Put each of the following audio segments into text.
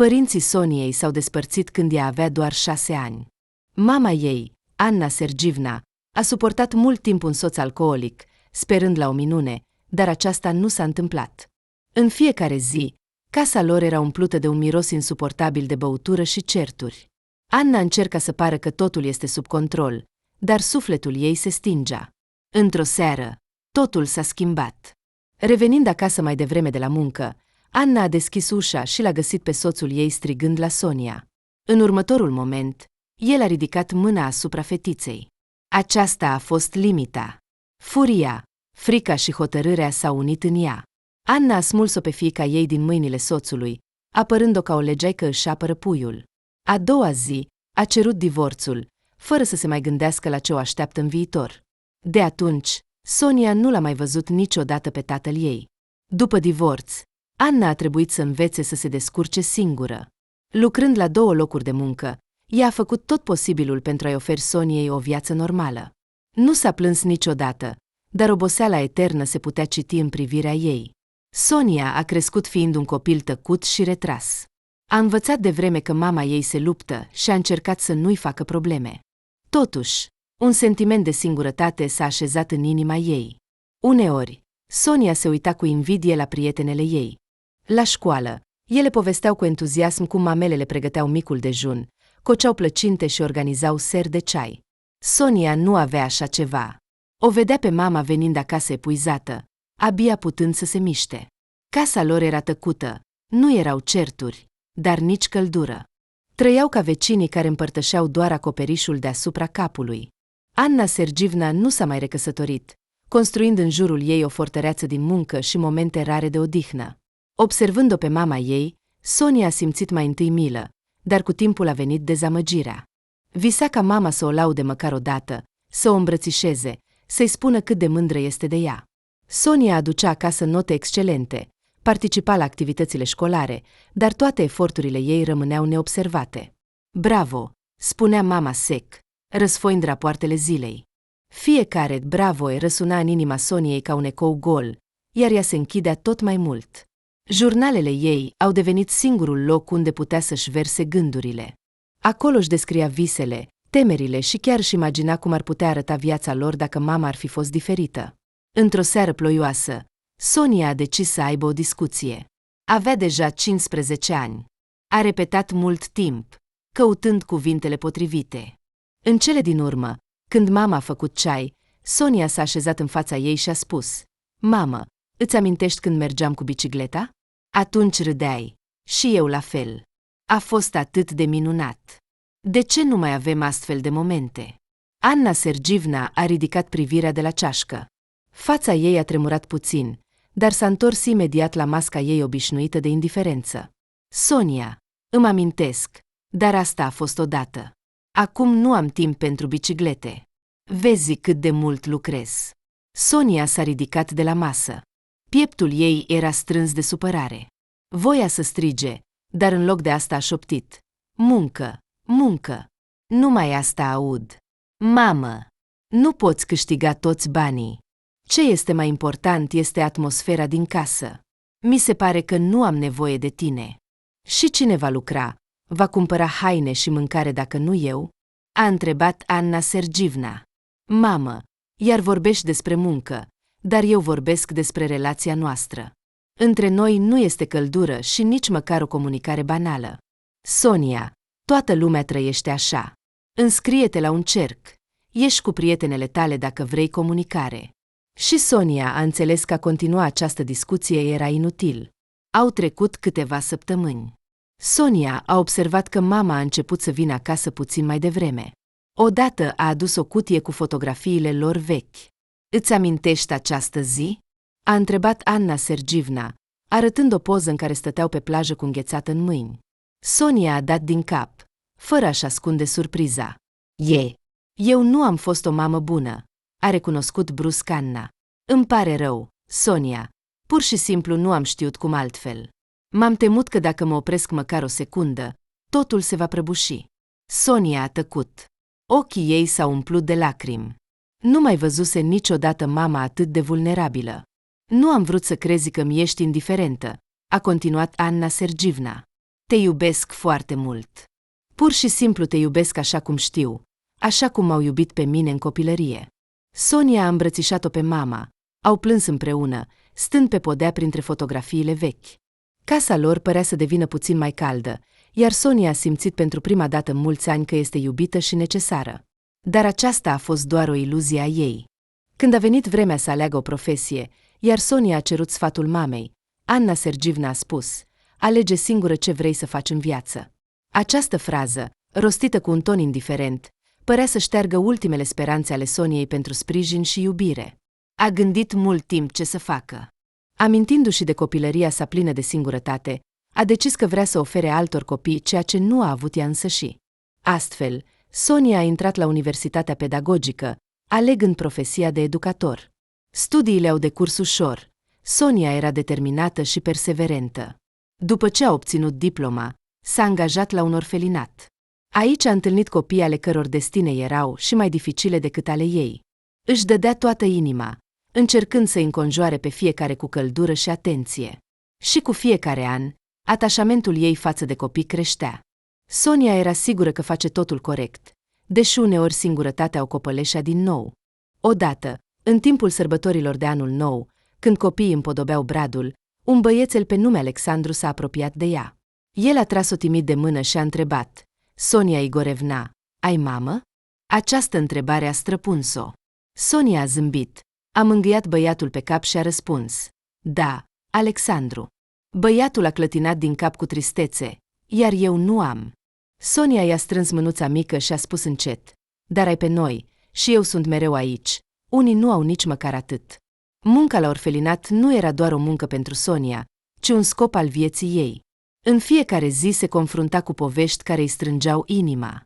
Părinții Soniei s-au despărțit când ea avea doar 6 ani. Mama ei, Anna Sergievna, a suportat mult timp un soț alcoolic, sperând la o minune, dar aceasta nu s-a întâmplat. În fiecare zi, casa lor era umplută de un miros insuportabil de băutură și certuri. Anna încerca să pară că totul este sub control, dar sufletul ei se stingea. Într-o seară, totul s-a schimbat. Revenind acasă mai devreme de la muncă, Anna a deschis ușa și l-a găsit pe soțul ei strigând la Sonia. În următorul moment, el a ridicat mâna asupra fetiței. Aceasta a fost limita. Furia, frica și hotărârea s-au unit în ea. Anna a smuls-o pe fiica ei din mâinile soțului, apărând-o ca o legeaică își apără puiul. A doua zi, a cerut divorțul, fără să se mai gândească la ce o așteaptă în viitor. De atunci, Sonia nu l-a mai văzut niciodată pe tatăl ei. După divorț, Anna a trebuit să învețe să se descurce singură. Lucrând la 2 locuri de muncă, ea a făcut tot posibilul pentru a-i oferi Soniei o viață normală. Nu s-a plâns niciodată, dar oboseala eternă se putea citi în privirea ei. Sonia a crescut fiind un copil tăcut și retras. A învățat de vreme că mama ei se luptă și a încercat să nu-i facă probleme. Totuși, un sentiment de singurătate s-a așezat în inima ei. Uneori, Sonia se uita cu invidie la prietenele ei. La școală, ele povesteau cu entuziasm cum mamelele pregăteau micul dejun, coceau plăcinte și organizau seri de ceai. Sonia nu avea așa ceva. O vedea pe mama venind acasă epuizată, abia putând să se miște. Casa lor era tăcută, nu erau certuri, dar nici căldură. Trăiau ca vecinii care împărtășeau doar acoperișul deasupra capului. Anna Sergievna nu s-a mai recăsătorit, construind în jurul ei o fortăreață din muncă și momente rare de odihnă. Observând-o pe mama ei, Sonia a simțit mai întâi milă, dar cu timpul a venit dezamăgirea. Visa ca mama să o laude măcar o dată, să o îmbrățișeze, să-i spună cât de mândră este de ea. Sonia aducea acasă note excelente, participa la activitățile școlare, dar toate eforturile ei rămâneau neobservate. Bravo, spunea mama sec, răsfoind rapoartele zilei. Fiecare bravo răsuna în inima Soniei ca un ecou gol, iar ea se închidea tot mai mult. Jurnalele ei au devenit singurul loc unde putea să-și verse gândurile. Acolo își descria visele, temerile și chiar își imagina cum ar putea arăta viața lor dacă mama ar fi fost diferită. Într-o seară ploioasă, Sonia a decis să aibă o discuție. Avea deja 15 ani. A repetat mult timp, căutând cuvintele potrivite. În cele din urmă, când mama a făcut ceai, Sonia s-a așezat în fața ei și a spus: „Mamă, îți amintești când mergeam cu bicicleta? Atunci râdeai. Și eu la fel. A fost atât de minunat. De ce nu mai avem astfel de momente?” Anna Sergievna a ridicat privirea de la ceașcă. Fața ei a tremurat puțin, dar s-a întors imediat la masca ei obișnuită de indiferență. „Sonia, îmi amintesc, dar asta a fost odată. Acum nu am timp pentru biciclete. Vezi cât de mult lucrez.” Sonia s-a ridicat de la masă. Pieptul ei era strâns de supărare. Voia să strige, dar în loc de asta a șoptit: „Muncă, muncă. Numai asta aud. Mamă, nu poți câștiga toți banii. Ce este mai important este atmosfera din casă. Mi se pare că nu am nevoie de tine. Și cine va lucra? Va cumpăra haine și mâncare dacă nu eu?” a întrebat Anna Sergievna. „Mamă, iar vorbești despre muncă, dar eu vorbesc despre relația noastră. Între noi nu este căldură și nici măcar o comunicare banală. Sonia, toată lumea trăiește așa. Înscrie-te la un cerc. Ieși cu prietenele tale dacă vrei comunicare.” Și Sonia a înțeles că a continua această discuție era inutil. Au trecut câteva săptămâni. Sonia a observat că mama a început să vină acasă puțin mai devreme. Odată a adus o cutie cu fotografiile lor vechi. „Îți amintești această zi?” a întrebat Anna Sergievna, arătând o poză în care stăteau pe plajă cu înghețată în mâini. Sonia a dat din cap, fără a-și ascunde surpriza. Eu nu am fost o mamă bună,” a recunoscut brusc Anna. „Îmi pare rău, Sonia. Pur și simplu nu am știut cum altfel. M-am temut că dacă mă opresc măcar o secundă, totul se va prăbuși.” Sonia a tăcut. Ochii ei s-au umplut de lacrimi. Nu mai văzuse niciodată mama atât de vulnerabilă. „Nu am vrut să crezi că mi ești indiferentă,” a continuat Anna Sergievna. Te iubesc foarte mult. Pur și simplu te iubesc așa cum știu, așa cum m-au iubit pe mine în copilărie. Sonia a îmbrățișat-o pe mama, au plâns împreună, stând pe podea printre fotografiile vechi. Casa lor părea să devină puțin mai caldă, iar Sonia a simțit pentru prima dată în mulți ani că este iubită și necesară. Dar aceasta a fost doar o iluzie a ei. Când a venit vremea să aleagă o profesie, iar Sonia a cerut sfatul mamei, Anna Sergievna a spus: alege singură ce vrei să faci în viață. Această frază, rostită cu un ton indiferent, părea să șteargă ultimele speranțe ale Soniei pentru sprijin și iubire. A gândit mult timp ce să facă. Amintindu-și de copilăria sa plină de singurătate, a decis că vrea să ofere altor copii ceea ce nu a avut ea însăși. Astfel, Sonia a intrat la Universitatea Pedagogică, alegând profesia de educator. Studiile au decurs ușor. Sonia era determinată și perseverentă. După ce a obținut diploma, s-a angajat la un orfelinat. Aici a întâlnit copii ale căror destine erau și mai dificile decât ale ei. Își dădea toată inima, încercând să-i înconjoare pe fiecare cu căldură și atenție. Și cu fiecare an, atașamentul ei față de copii creștea. Sonia era sigură că face totul corect, deși uneori singurătatea o copăleșea din nou. Odată, în timpul sărbătorilor de anul nou, când copiii împodobeau bradul, un băiețel pe nume Alexandru s-a apropiat de ea. El a tras-o timid de mână și a întrebat: Sonia Igorevna, ai mamă? Această întrebare a străpuns-o. Sonia a zâmbit, a mângâiat băiatul pe cap și a răspuns: da, Alexandru. Băiatul a clătinat din cap cu tristețe: iar eu nu am. Sonia i-a strâns mânuța mică și a spus încet: dar ai pe noi, și eu sunt mereu aici. Unii nu au nici măcar atât. Munca la orfelinat nu era doar o muncă pentru Sonia, ci un scop al vieții ei. În fiecare zi se confrunta cu povești care îi strângeau inima.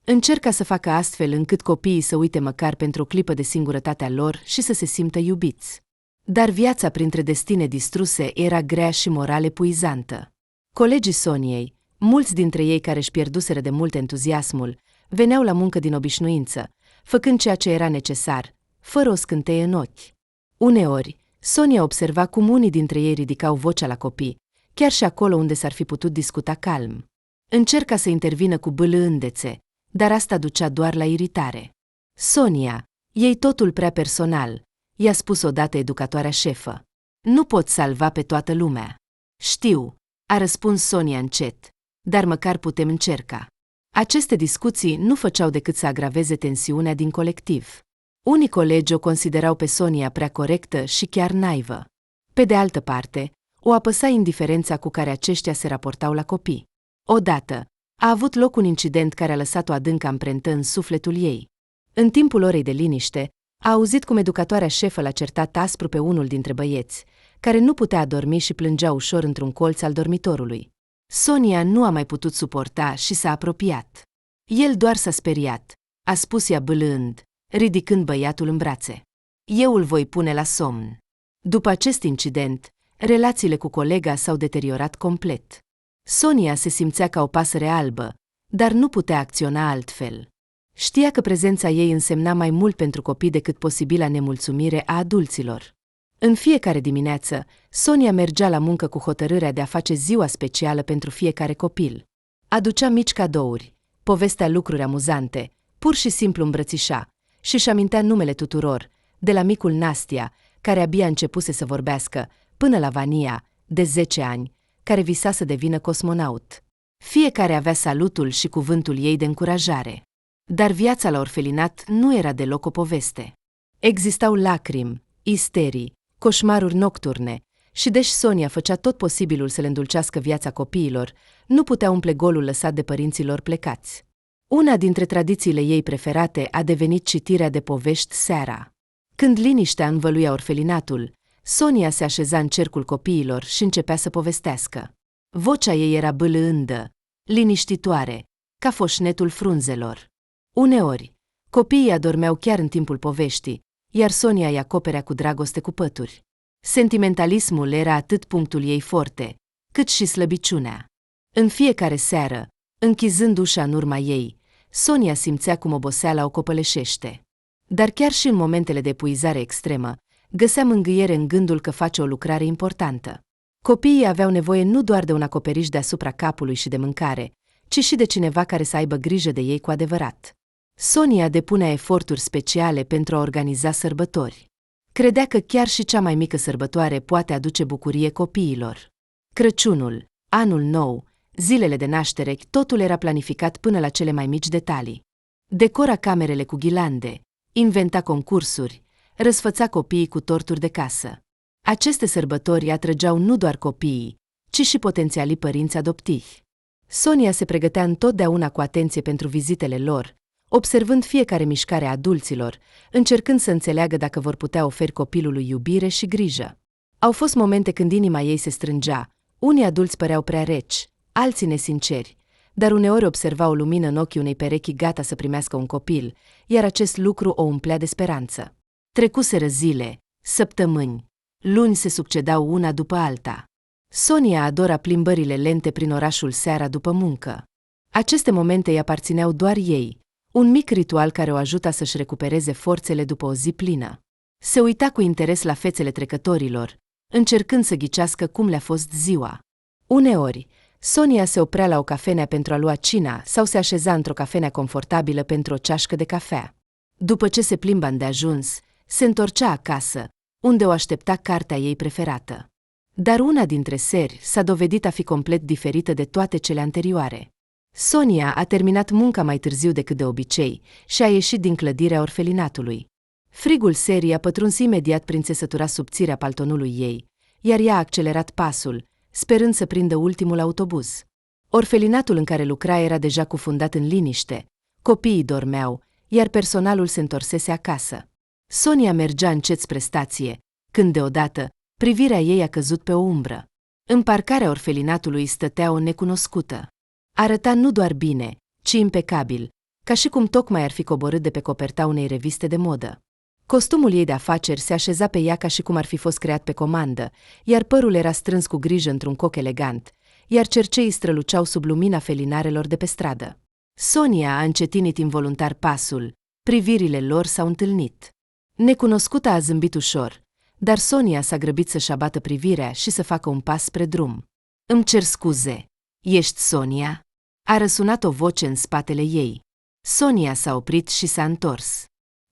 Încerca să facă astfel încât copiii să uite măcar pentru o clipă de singurătatea lor și să se simtă iubiți. Dar viața printre destine distruse era grea și moral epuizantă. Colegii Soniei, mulți dintre ei care își pierduseră de mult entuziasmul, veneau la muncă din obișnuință, făcând ceea ce era necesar, fără o scânteie în ochi. Uneori, Sonia observa cum unii dintre ei ridicau vocea la copii, chiar și acolo unde s-ar fi putut discuta calm. Încerca să intervină cu bâlâândețe, dar asta ducea doar la iritare. Sonia, iei totul prea personal, i-a spus odată educatoarea șefă. Nu poți salva pe toată lumea. Știu, a răspuns Sonia încet, dar măcar putem încerca. Aceste discuții nu făceau decât să agraveze tensiunea din colectiv. Unii colegi o considerau pe Sonia prea corectă și chiar naivă. Pe de altă parte, o apăsa indiferența cu care aceștia se raportau la copii. Odată, a avut loc un incident care a lăsat o adâncă amprentă în sufletul ei. În timpul orei de liniște, a auzit cum educatoarea șefă l-a certat aspru pe unul dintre băieți, care nu putea adormi și plângea ușor într-un colț al dormitorului. Sonia nu a mai putut suporta și s-a apropiat. El doar s-a speriat, a spus ea bâlând, ridicând băiatul în brațe. Eu îl voi pune la somn. După acest incident, relațiile cu colega s-au deteriorat complet. Sonia se simțea ca o pasăre albă, dar nu putea acționa altfel. Știa că prezența ei însemna mai mult pentru copii decât posibila nemulțumire a adulților. În fiecare dimineață, Sonia mergea la muncă cu hotărârea de a face ziua specială pentru fiecare copil. Aducea mici cadouri, povestea lucruri amuzante, pur și simplu îmbrățișa și își amintea numele tuturor, de la micul Nastia, care abia începuse să vorbească, până la Vania, de 10 ani, care visa să devină cosmonaut. Fiecare avea salutul și cuvântul ei de încurajare. Dar viața la orfelinat nu era deloc o poveste. Existau lacrimi, isterii, coșmaruri nocturne și deși Sonia făcea tot posibilul să le îndulcească viața copiilor, nu putea umple golul lăsat de părinții lor plecați. Una dintre tradițiile ei preferate a devenit citirea de povești seara. Când liniștea învăluia orfelinatul, Sonia se așeza în cercul copiilor și începea să povestească. Vocea ei era bâlândă, liniștitoare, ca foșnetul frunzelor. Uneori, copiii adormeau chiar în timpul poveștii, iar Sonia îi acoperea cu dragoste cu pături. Sentimentalismul era atât punctul ei forte, cât și slăbiciunea. În fiecare seară, închizând ușa în urma ei, Sonia simțea cum oboseala o copăleșește. Dar chiar și în momentele de epuizare extremă, găsea mângâiere în gândul că face o lucrare importantă. Copiii aveau nevoie nu doar de un acoperiș deasupra capului și de mâncare, ci și de cineva care să aibă grijă de ei cu adevărat. Sonia depunea eforturi speciale pentru a organiza sărbători. Credea că chiar și cea mai mică sărbătoare poate aduce bucurie copiilor. Crăciunul, Anul Nou, zilele de naștere, totul era planificat până la cele mai mici detalii. Decora camerele cu ghirlande, inventa concursuri, răsfăța copiii cu torturi de casă. Aceste sărbători atrăgeau nu doar copiii, ci și potențialii părinți adoptivi. Sonia se pregătea întotdeauna cu atenție pentru vizitele lor, observând fiecare mișcare a adulților, încercând să înțeleagă dacă vor putea oferi copilului iubire și grijă. Au fost momente când inima ei se strângea, unii adulți păreau prea reci, alții nesinceri, dar uneori observa o lumină în ochii unei perechi gata să primească un copil, iar acest lucru o umplea de speranță. Trecuseră zile, săptămâni, luni se succedau una după alta. Sonia adora plimbările lente prin orașul seara după muncă. Aceste momente îi aparțineau doar ei, un mic ritual care o ajuta să-și recupereze forțele după o zi plină. Se uita cu interes la fețele trecătorilor, încercând să ghicească cum le-a fost ziua. Uneori, Sonia se oprea la o cafenea pentru a lua cina sau se așeza într-o cafenea confortabilă pentru o ceașcă de cafea. După ce se plimba îndeajuns, se întorcea acasă, unde o aștepta cartea ei preferată. Dar una dintre seri s-a dovedit a fi complet diferită de toate cele anterioare. Sonia a terminat munca mai târziu decât de obicei și a ieșit din clădirea orfelinatului. Frigul serii a pătruns imediat prin țesătura subțire a paltonului ei, iar ea a accelerat pasul, sperând să prindă ultimul autobuz. Orfelinatul în care lucra era deja cufundat în liniște, copiii dormeau, iar personalul se întorsese acasă. Sonia mergea încet spre stație, când deodată, privirea ei a căzut pe o umbră. În parcarea orfelinatului stătea o necunoscută. Arăta nu doar bine, ci impecabil, ca și cum tocmai ar fi coborât de pe coperta unei reviste de modă. Costumul ei de afaceri se așeza pe ea ca și cum ar fi fost creat pe comandă, iar părul era strâns cu grijă într-un coc elegant, iar cerceii străluceau sub lumina felinarelor de pe stradă. Sonia a încetinit involuntar pasul, privirile lor s-au întâlnit. Necunoscuta a zâmbit ușor, dar Sonia s-a grăbit să-și abată privirea și să facă un pas spre drum. "Îmi cer scuze. Ești Sonia?" A răsunat o voce în spatele ei. Sonia s-a oprit și s-a întors.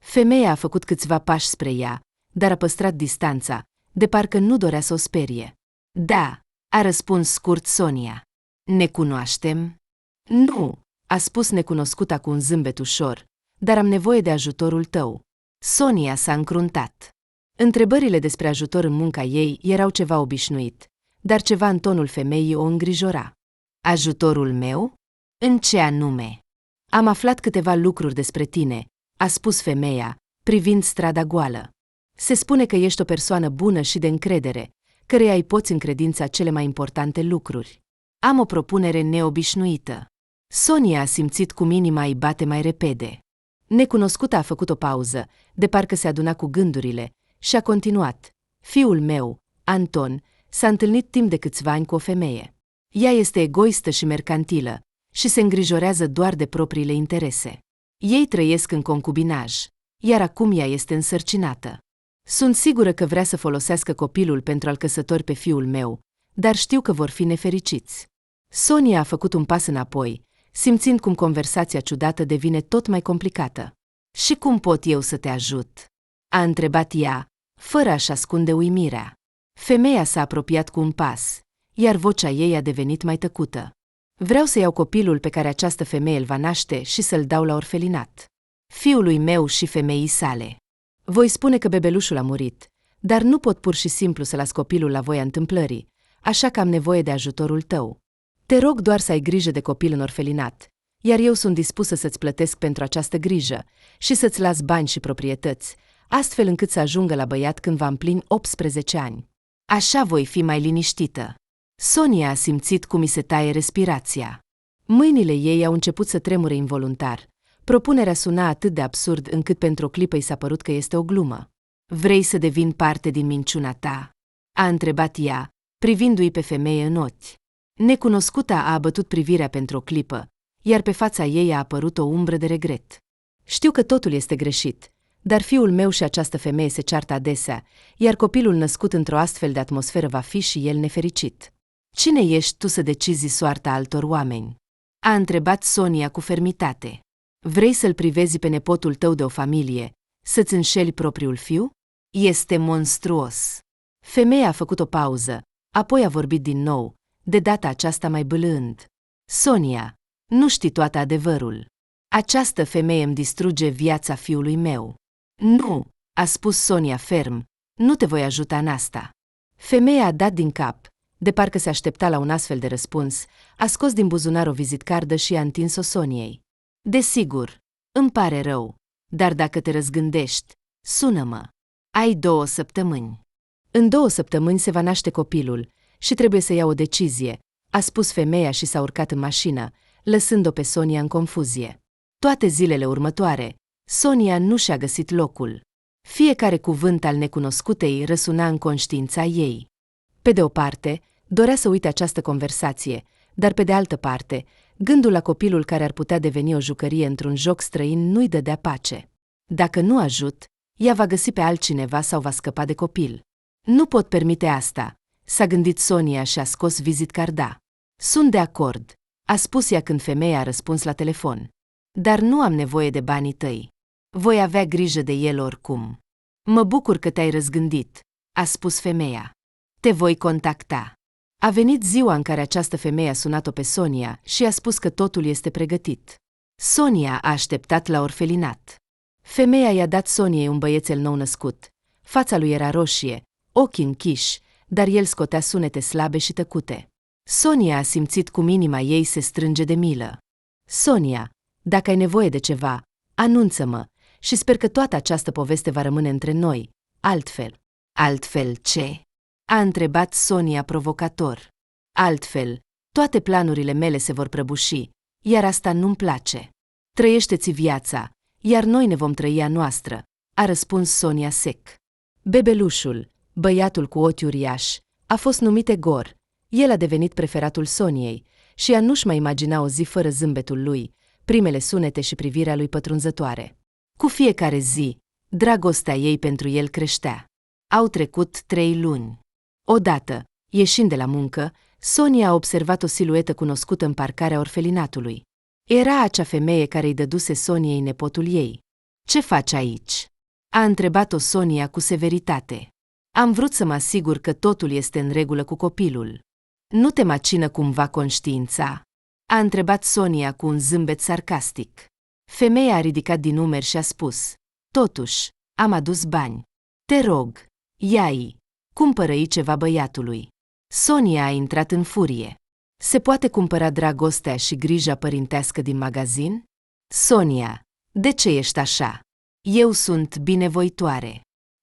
Femeia a făcut câțiva pași spre ea, dar a păstrat distanța, de parcă nu dorea să o sperie. "Da," a răspuns scurt Sonia. "Ne cunoaștem?" "Nu," a spus necunoscuta cu un zâmbet ușor, "dar am nevoie de ajutorul tău." Sonia s-a încruntat. Întrebările despre ajutor în munca ei erau ceva obișnuit, dar ceva în tonul femeii o îngrijora. "Ajutorul meu? În ce anume?" "Am aflat câteva lucruri despre tine," a spus femeia, privind strada goală. "Se spune că ești o persoană bună și de încredere, căreia îi poți încredința cele mai importante lucruri. Am o propunere neobișnuită." Sonia a simțit cum inima îi bate mai repede. Necunoscuta a făcut o pauză, de parcă se aduna cu gândurile, și a continuat. "Fiul meu, Anton, s-a întâlnit timp de câțiva ani cu o femeie. Ea este egoistă și mercantilă și se îngrijorează doar de propriile interese. Ei trăiesc în concubinaj, iar acum ea este însărcinată. Sunt sigură că vrea să folosească copilul pentru a-l căsători pe fiul meu, dar știu că vor fi nefericiți." Sonia a făcut un pas înapoi, simțind cum conversația ciudată devine tot mai complicată. "Și cum pot eu să te ajut?" a întrebat ea, fără a-și ascunde uimirea. Femeia s-a apropiat cu un pas, iar vocea ei a devenit mai tăcută. "Vreau să iau copilul pe care această femeie îl va naște și să-l dau la orfelinat. Fiului meu și femeii sale. Voi spune că bebelușul a murit, dar nu pot pur și simplu să las copilul la voia întâmplării, așa că am nevoie de ajutorul tău. Te rog doar să ai grijă de copil în orfelinat, iar eu sunt dispusă să-ți plătesc pentru această grijă și să-ți las bani și proprietăți, astfel încât să ajungă la băiat când va împlini 18 ani. Așa voi fi mai liniștită." Sonia a simțit cum îi se taie respirația. Mâinile ei au început să tremure involuntar. Propunerea suna atât de absurd încât pentru o clipă i s-a părut că este o glumă. "Vrei să devin parte din minciuna ta?" a întrebat ea, privindu-i pe femeie în ochi. Necunoscuta a abătut privirea pentru o clipă, iar pe fața ei a apărut o umbră de regret. "Știu că totul este greșit, dar fiul meu și această femeie se ceartă adesea, iar copilul născut într-o astfel de atmosferă va fi și el nefericit. Cine ești tu să decizi soarta altor oameni? A întrebat Sonia cu fermitate. Vrei să-l privezi pe nepotul tău de o familie, să-ți înșeli propriul fiu? Este monstruos. Femeia a făcut o pauză, apoi a vorbit din nou, de data aceasta mai bâlând. Sonia, nu știi toată adevărul. Această femeie îmi distruge viața fiului meu. Nu, a spus Sonia ferm, nu te voi ajuta în asta. Femeia a dat din cap, de parcă se aștepta la un astfel de răspuns, a scos din buzunar o vizitcardă și a întins-o Soniei. Desigur, îmi pare rău, dar dacă te răzgândești, sună-mă. Ai 2 săptămâni. În 2 săptămâni se va naște copilul și trebuie să ia o decizie, a spus femeia și s-a urcat în mașină, lăsând-o pe Sonia în confuzie. Toate zilele următoare, Sonia nu și-a găsit locul. Fiecare cuvânt al necunoscutei răsuna în conștiința ei. Pe de o parte, dorea să uite această conversație, dar pe de altă parte, gândul la copilul care ar putea deveni o jucărie într-un joc străin nu-i dădea pace. Dacă nu ajut, ea va găsi pe altcineva sau va scăpa de copil. Nu pot permite asta, s-a gândit Sonia și a scos vizitcarda. Sunt de acord, a spus ea când femeia a răspuns la telefon. Dar nu am nevoie de banii tăi. Voi avea grijă de el oricum. Mă bucur că te-ai răzgândit, a spus femeia. Te voi contacta. A venit ziua în care această femeie a sunat-o pe Sonia și a spus că totul este pregătit. Sonia a așteptat la orfelinat. Femeia i-a dat Soniei un băiețel nou născut. Fața lui era roșie, ochii închiși, dar el scotea sunete slabe și tăcute. Sonia a simțit cum inima ei se strânge de milă. Sonia, dacă ai nevoie de ceva, anunță-mă și sper că toată această poveste va rămâne între noi. Altfel. Altfel ce? A întrebat Sonia provocator. Altfel, toate planurile mele se vor prăbuși, iar asta nu-mi place. Trăiește-ți viața, iar noi ne vom trăi a noastră, a răspuns Sonia sec. Bebelușul, băiatul cu ochi uriași, a fost numit Egor. El a devenit preferatul Soniei și ea nu-și mai imagina o zi fără zâmbetul lui, primele sunete și privirea lui pătrunzătoare. Cu fiecare zi, dragostea ei pentru el creștea. Au trecut 3 luni. Odată, ieșind de la muncă, Sonia a observat o siluetă cunoscută în parcarea orfelinatului. Era acea femeie care îi dăduse Soniei nepotul ei. Ce faci aici? A întrebat-o Sonia cu severitate. Am vrut să mă asigur că totul este în regulă cu copilul. Nu te macină cumva conștiința? A întrebat Sonia cu un zâmbet sarcastic. Femeia a ridicat din umeri și a spus. Totuși, am adus bani. Te rog, ia-i, cumpără-i ceva băiatului. Sonia a intrat în furie. Se poate cumpăra dragostea și grija părintească din magazin? Sonia, de ce ești așa? Eu sunt binevoitoare.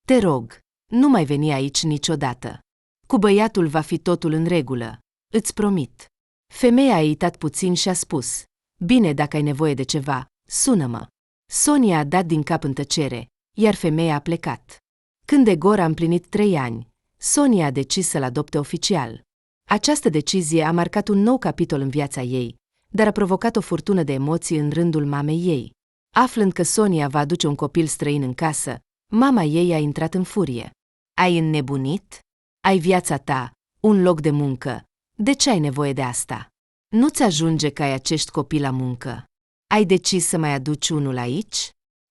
Te rog, nu mai veni aici niciodată. Cu băiatul va fi totul în regulă, îți promit. Femeia a eitat puțin și a spus. Bine, dacă ai nevoie de ceva, sună-mă. Sonia a dat din cap în tăcere, iar femeia a plecat. Când Egor a împlinit 3 ani, Sonia a decis să-l adopte oficial. Această decizie a marcat un nou capitol în viața ei, dar a provocat o furtună de emoții în rândul mamei ei. Aflând că Sonia va aduce un copil străin în casă, mama ei a intrat în furie. Ai înnebunit? Ai viața ta, un loc de muncă. De ce ai nevoie de asta? Nu-ți ajunge că ai acești copii la muncă? Ai decis să mai aduci unul aici?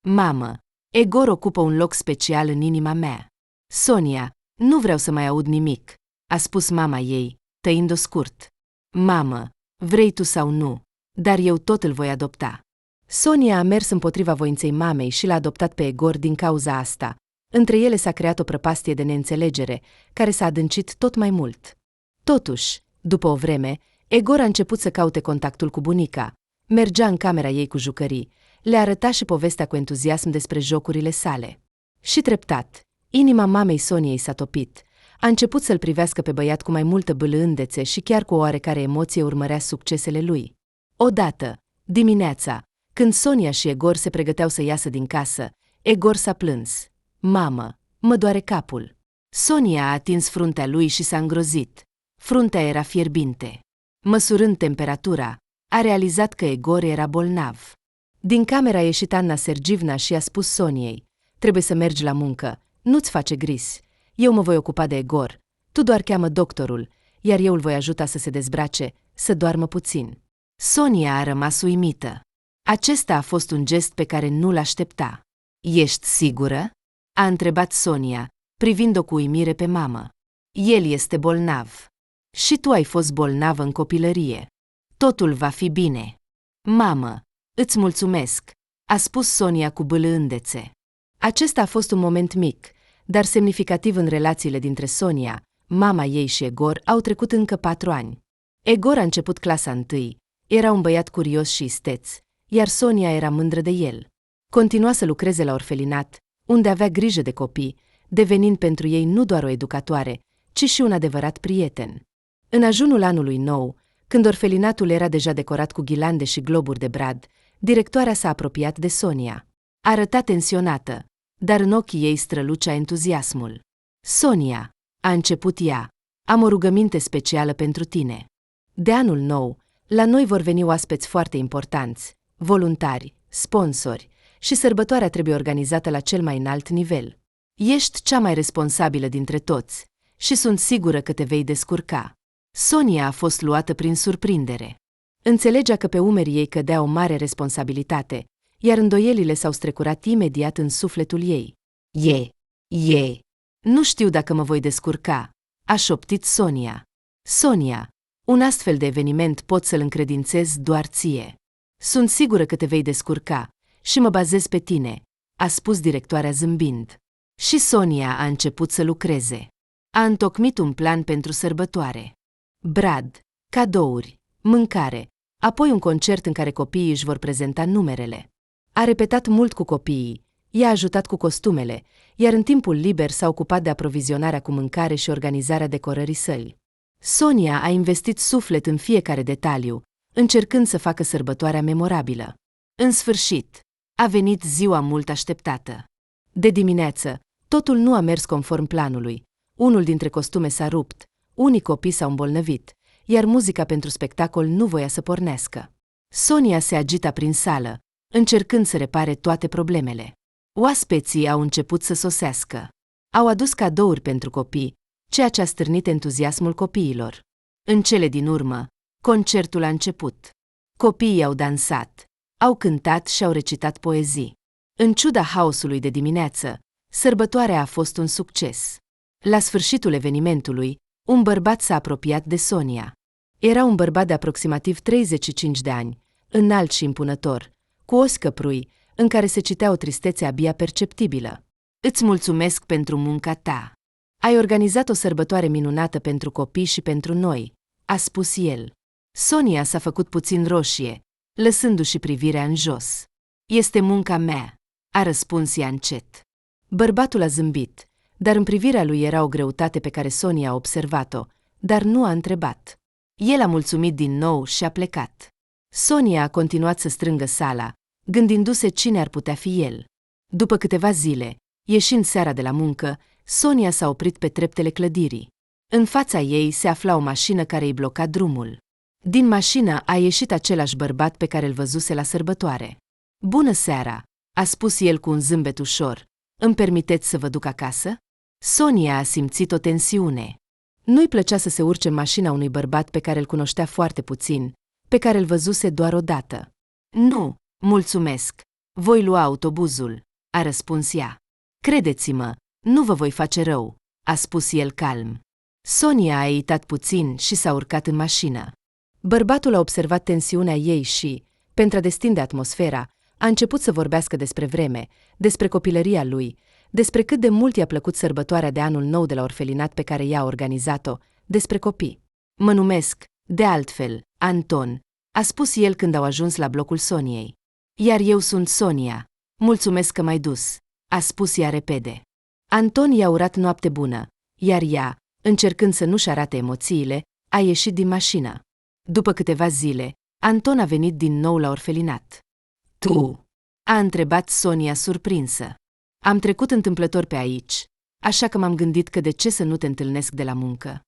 Mamă, Egor ocupă un loc special în inima mea. Sonia, nu vreau să mai aud nimic, a spus mama ei, tăind-o scurt. Mamă, vrei tu sau nu, dar eu tot îl voi adopta. Sonia a mers împotriva voinței mamei și l-a adoptat pe Egor din cauza asta. Între ele s-a creat o prăpastie de neînțelegere, care s-a adâncit tot mai mult. Totuși, după o vreme, Egor a început să caute contactul cu bunica. Mergea în camera ei cu jucării, le arăta și povestea cu entuziasm despre jocurile sale. Și treptat, inima mamei Soniei s-a topit. A început să-l privească pe băiat cu mai multă bâlândețe și chiar cu o oarecare emoție urmărea succesele lui. Odată, dimineața, când Sonia și Egor se pregăteau să iasă din casă, Egor s-a plâns. Mamă, mă doare capul. Sonia a atins fruntea lui și s-a îngrozit. Fruntea era fierbinte. Măsurând temperatura, a realizat că Egor era bolnav. Din camera a ieșit Anna Sergivna și a spus Soniei. trebuie să mergi la muncă, nu-ți face gris. Eu mă voi ocupa de Egor, tu doar cheamă doctorul, iar eu îl voi ajuta să se dezbrace, să doarmă puțin. Sonia a rămas uimită. Acesta a fost un gest pe care nu-l aștepta. Ești sigură? A întrebat Sonia, privind-o cu uimire pe mamă. El este bolnav. Și tu ai fost bolnavă în copilărie. Totul va fi bine. Mamă, îți mulțumesc, a spus Sonia cu bâlâândețe. Acesta a fost un moment mic, dar semnificativ în relațiile dintre Sonia, mama ei și Egor au trecut încă 4 ani. Egor a început clasa 1, era un băiat curios și isteț, iar Sonia era mândră de el. Continua să lucreze la orfelinat, unde avea grijă de copii, devenind pentru ei nu doar o educatoare, ci și un adevărat prieten. În ajunul anului nou, când orfelinatul era deja decorat cu ghirlande și globuri de brad, directoarea s-a apropiat de Sonia. Arăta tensionată, dar în ochii ei strălucea entuziasmul. Sonia, a început ea, am o rugăminte specială pentru tine. De anul nou, la noi vor veni oaspeți foarte importanți, voluntari, sponsori, și sărbătoarea trebuie organizată la cel mai înalt nivel. Ești cea mai responsabilă dintre toți și sunt sigură că te vei descurca. Sonia a fost luată prin surprindere. Înțelegea că pe umerii ei cădea o mare responsabilitate, iar îndoielile s-au strecurat imediat în sufletul ei. Nu știu dacă mă voi descurca, a șoptit Sonia. Sonia, un astfel de eveniment pot să-l încredințez doar ție. Sunt sigură că te vei descurca și mă bazez pe tine, a spus directoarea zâmbind. Și Sonia a început să lucreze. A întocmit un plan pentru sărbătoare. Brad, cadouri, mâncare, apoi un concert în care copiii își vor prezenta numerele. A repetat mult cu copiii, i-a ajutat cu costumele, iar în timpul liber s-a ocupat de aprovizionarea cu mâncare și organizarea decorării sălii. Sonia a investit suflet în fiecare detaliu, încercând să facă sărbătoarea memorabilă. În sfârșit, a venit ziua mult așteptată. De dimineață, totul nu a mers conform planului. Unul dintre costume s-a rupt, unii copii s-au îmbolnăvit, iar muzica pentru spectacol nu voia să pornească. Sonia se agita prin sală, încercând să repare toate problemele. Oaspeții au început să sosească. Au adus cadouri pentru copii, ceea ce a stârnit entuziasmul copiilor. În cele din urmă, concertul a început. Copiii au dansat, au cântat și au recitat poezii. În ciuda haosului de dimineață, sărbătoarea a fost un succes. La sfârșitul evenimentului, un bărbat s-a apropiat de Sonia. Era un bărbat de aproximativ 35 de ani, înalt și impunător, cu ochi căprui, în care se citea o tristețe abia perceptibilă. Îți mulțumesc pentru munca ta. Ai organizat o sărbătoare minunată pentru copii și pentru noi, a spus el. Sonia s-a făcut puțin roșie, lăsându-și privirea în jos. Este munca mea, a răspuns ea încet. Bărbatul a zâmbit, dar în privirea lui era o greutate pe care Sonia a observat-o, dar nu a întrebat. El a mulțumit din nou și a plecat. Sonia a continuat să strângă sala, gândindu-se cine ar putea fi el. După câteva zile, ieșind seara de la muncă, Sonia s-a oprit pe treptele clădirii. În fața ei se afla o mașină care îi bloca drumul. Din mașină a ieșit același bărbat pe care îl văzuse la sărbătoare. Bună seara, a spus el cu un zâmbet ușor. Îmi permiteți să vă duc acasă? Sonia a simțit o tensiune. Nu-i plăcea să se urce în mașina unui bărbat pe care îl cunoștea foarte puțin, pe care îl văzuse doar o dată. Nu, mulțumesc, voi lua autobuzul, a răspuns ea. Credeți-mă, nu vă voi face rău, a spus el calm. Sonia a eitat puțin și s-a urcat în mașină. Bărbatul a observat tensiunea ei și, pentru a destinde atmosfera, a început să vorbească despre vreme, despre copilăria lui, despre cât de mult i-a plăcut sărbătoarea de anul nou de la orfelinat pe care ea a organizat-o, despre copii. Mă numesc, de altfel, Anton, a spus el când au ajuns la blocul Soniei. Iar eu sunt Sonia. Mulțumesc că m-ai dus, a spus ea repede. Anton i-a urat noapte bună, iar ea, încercând să nu-și arate emoțiile, a ieșit din mașină. După câteva zile, Anton a venit din nou la orfelinat. Tu? A întrebat Sonia surprinsă. Am trecut întâmplător pe aici, așa că m-am gândit că de ce să nu te întâlnesc de la muncă.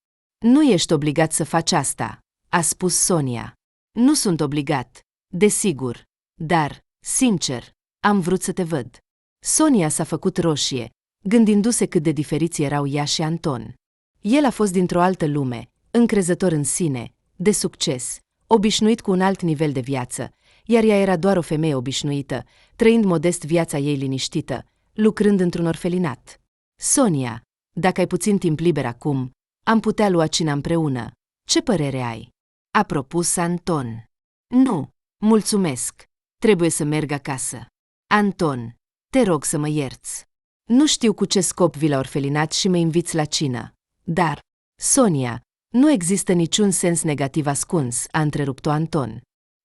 Nu ești obligat să faci asta, a spus Sonia. Nu sunt obligat, desigur, dar, sincer, am vrut să te văd. Sonia s-a făcut roșie, gândindu-se cât de diferiți erau ea și Anton. El a fost dintr-o altă lume, încrezător în sine, de succes, obișnuit cu un alt nivel de viață, iar ea era doar o femeie obișnuită, trăind modest viața ei liniștită, lucrând într-un orfelinat. Sonia, dacă ai puțin timp liber acum, am putea lua cina împreună. Ce părere ai? A propus Anton. Nu, mulțumesc. Trebuie să merg acasă. Anton, te rog să mă ierți. Nu știu cu ce scop vii la orfelinat și mă inviți la cină. Dar, Sonia, nu există niciun sens negativ ascuns, a întrerupt-o Anton.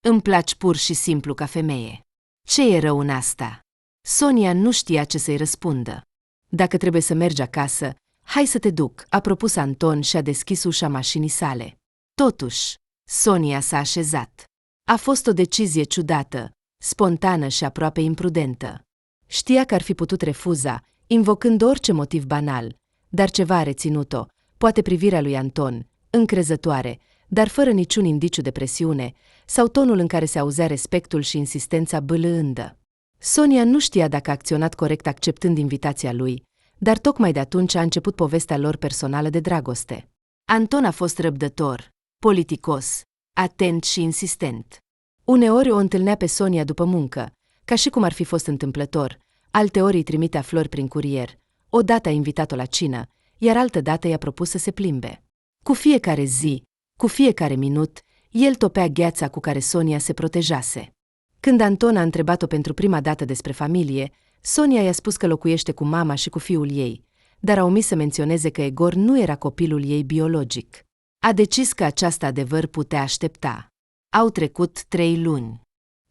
Îmi placi pur și simplu ca femeie. Ce e rău în asta? Sonia nu știa ce să-i răspundă. Dacă trebuie să mergi acasă, hai să te duc, a propus Anton și a deschis ușa mașinii sale. Totuși, Sonia s-a așezat. A fost o decizie ciudată, spontană și aproape imprudentă. Știa că ar fi putut refuza, invocând orice motiv banal, dar ceva a reținut-o, poate privirea lui Anton, încrezătoare, dar fără niciun indiciu de presiune, sau tonul în care se auzea respectul și insistența bâlâândă. Sonia nu știa dacă a acționat corect acceptând invitația lui, dar tocmai de atunci a început povestea lor personală de dragoste. Anton a fost răbdător, politicos, atent și insistent. Uneori o întâlnea pe Sonia după muncă, ca și cum ar fi fost întâmplător, alteori îi trimitea flori prin curier, odată a invitat-o la cină, iar altădată i-a propus să se plimbe. Cu fiecare zi, cu fiecare minut, el topea gheața cu care Sonia se protejase. Când Anton a întrebat-o pentru prima dată despre familie, Sonia i-a spus că locuiește cu mama și cu fiul ei, dar a omis să menționeze că Egor nu era copilul ei biologic. A decis că acest adevăr putea aștepta. Au trecut 3 luni.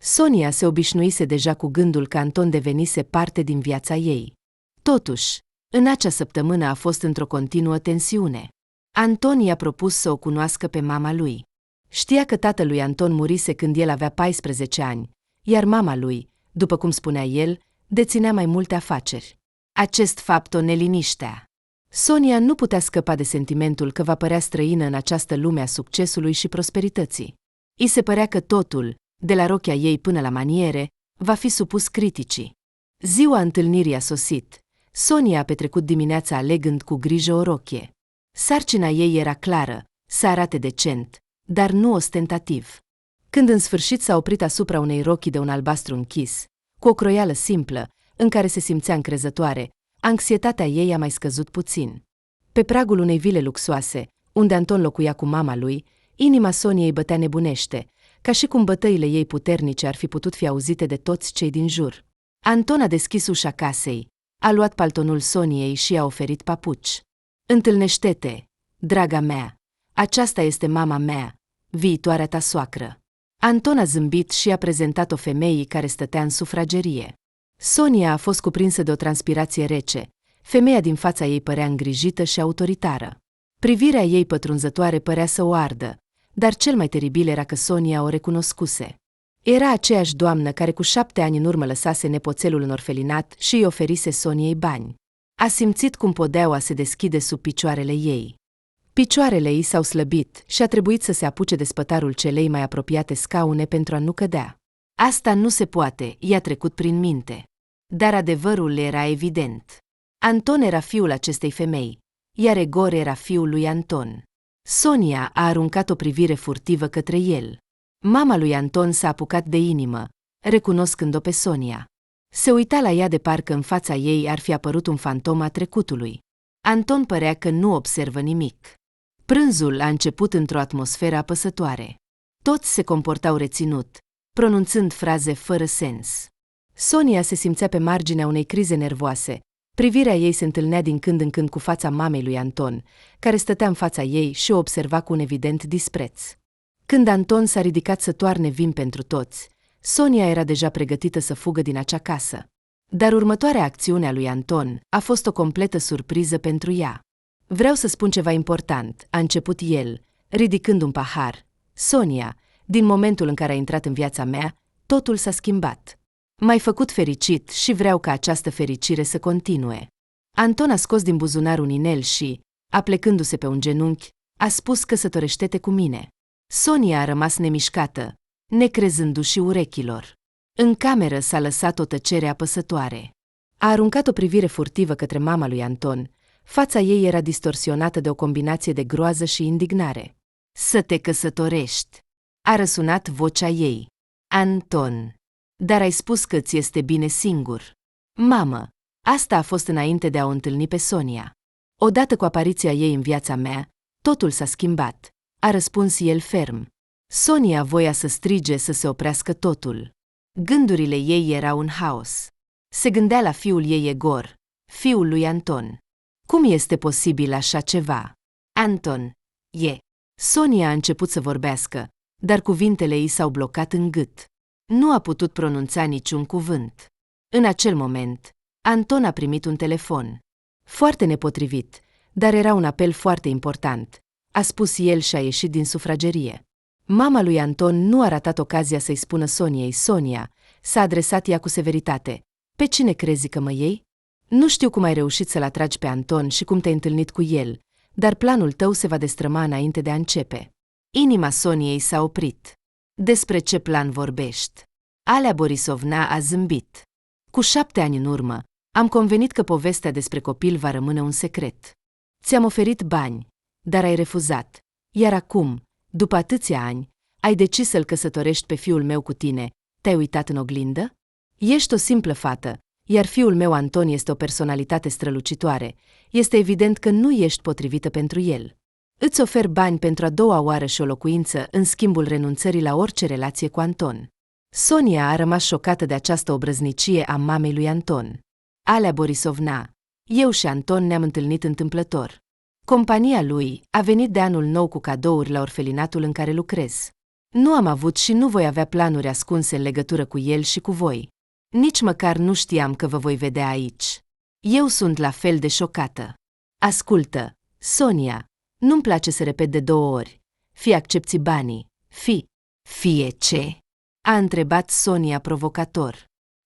Sonia se obișnuise deja cu gândul că Anton devenise parte din viața ei. Totuși, în acea săptămână a fost într-o continuă tensiune. Anton i-a propus să o cunoască pe mama lui. Știa că tatălui Anton murise când el avea 14 ani, iar mama lui, după cum spunea el, deținea mai multe afaceri. Acest fapt o neliniștea. Sonia nu putea scăpa de sentimentul că va părea străină în această lume a succesului și prosperității. I se părea că totul, de la rochia ei până la maniere, va fi supus criticii. Ziua întâlnirii a sosit. Sonia a petrecut dimineața alegând cu grijă o rochie. Sarcina ei era clară, să arate decent, dar nu ostentativ. Când în sfârșit s-a oprit asupra unei rochii de un albastru închis, cu o croială simplă, în care se simțea încrezătoare, anxietatea ei a mai scăzut puțin. Pe pragul unei vile luxoase, unde Anton locuia cu mama lui, inima Soniei bătea nebunește, ca și cum bătăile ei puternice ar fi putut fi auzite de toți cei din jur. Anton a deschis ușa casei, a luat paltonul Soniei și i-a oferit papuci. Întâlnește-te, draga mea, aceasta este mama mea, viitoarea ta soacră. Anton a zâmbit și a prezentat-o femeii care stătea în sufragerie. Sonia a fost cuprinsă de o transpirație rece. Femeia din fața ei părea îngrijită și autoritară. Privirea ei pătrunzătoare părea să o ardă, dar cel mai teribil era că Sonia o recunoscuse. Era aceeași doamnă care cu 7 ani în urmă lăsase nepoțelul în orfelinat și îi oferise Soniei bani. A simțit cum podeaua se deschide sub picioarele ei. Picioarele ei s-au slăbit și a trebuit să se apuce de spătarul celei mai apropiate scaune pentru a nu cădea. Asta nu se poate, i-a trecut prin minte. Dar adevărul era evident. Anton era fiul acestei femei, iar Egor era fiul lui Anton. Sonia a aruncat o privire furtivă către el. Mama lui Anton s-a apucat de inimă, recunoscând-o pe Sonia. Se uita la ea de parcă în fața ei ar fi apărut un fantom a trecutului. Anton părea că nu observă nimic. Prânzul a început într-o atmosferă apăsătoare. Toți se comportau reținut, pronunțând fraze fără sens. Sonia se simțea pe marginea unei crize nervoase. Privirea ei se întâlnea din când în când cu fața mamei lui Anton, care stătea în fața ei și o observa cu un evident dispreț. Când Anton s-a ridicat să toarne vin pentru toți, Sonia era deja pregătită să fugă din acea casă. Dar următoarea acțiune a lui Anton a fost o completă surpriză pentru ea. Vreau să spun ceva important, a început el, ridicând un pahar. Sonia, din momentul în care ai intrat în viața mea, totul s-a schimbat. M-ai făcut fericit și vreau ca această fericire să continue. Anton a scos din buzunar un inel și, aplecându-se pe un genunchi, a spus căsătorește-te cu mine. Sonia a rămas nemișcată, necrezându-și urechilor. În cameră s-a lăsat o tăcere apăsătoare. A aruncat o privire furtivă către mama lui Anton. Fața ei era distorsionată de o combinație de groază și indignare. Să te căsătorești! A răsunat vocea ei. Anton! Dar ai spus că ți este bine singur. Mamă, asta a fost înainte de a o întâlni pe Sonia. Odată cu apariția ei în viața mea, totul s-a schimbat, a răspuns el ferm. Sonia voia să strige să se oprească totul. Gândurile ei erau în haos. Se gândea la fiul ei Egor, fiul lui Anton. Cum este posibil așa ceva? Anton, e. Sonia a început să vorbească, dar cuvintele ei s-au blocat în gât. Nu a putut pronunța niciun cuvânt. În acel moment, Anton a primit un telefon. Foarte nepotrivit, dar era un apel foarte important, a spus el și a ieșit din sufragerie. Mama lui Anton nu a ratat ocazia să-i spună Soniei, Sonia, s-a adresat ea cu severitate. Pe cine crezi că mă iei? Nu știu cum ai reușit să-l atragi pe Anton și cum te-ai întâlnit cu el, dar planul tău se va destrăma înainte de a începe. Inima Soniei s-a oprit. Despre ce plan vorbești? Alea Borisovna a zâmbit. Cu 7 ani în urmă, am convenit că povestea despre copil va rămâne un secret. Ți-am oferit bani, dar ai refuzat, iar acum, după atâția ani, ai decis să-l căsătorești pe fiul meu cu tine. Te-ai uitat în oglindă? Ești o simplă fată, iar fiul meu Anton este o personalitate strălucitoare. Este evident că nu ești potrivită pentru el. Îți ofer bani pentru a doua oară și o locuință în schimbul renunțării la orice relație cu Anton. Sonia a rămas șocată de această obrăznicie a mamei lui Anton. Alea Borisovna, eu și Anton ne-am întâlnit întâmplător. Compania lui a venit de anul nou cu cadouri la orfelinatul în care lucrez. Nu am avut și nu voi avea planuri ascunse în legătură cu el și cu voi. Nici măcar nu știam că vă voi vedea aici. Eu sunt la fel de șocată. Ascultă, Sonia, nu-mi place să repet de 2 ori. Fie accepți banii, fie ce? A întrebat Sonia provocator.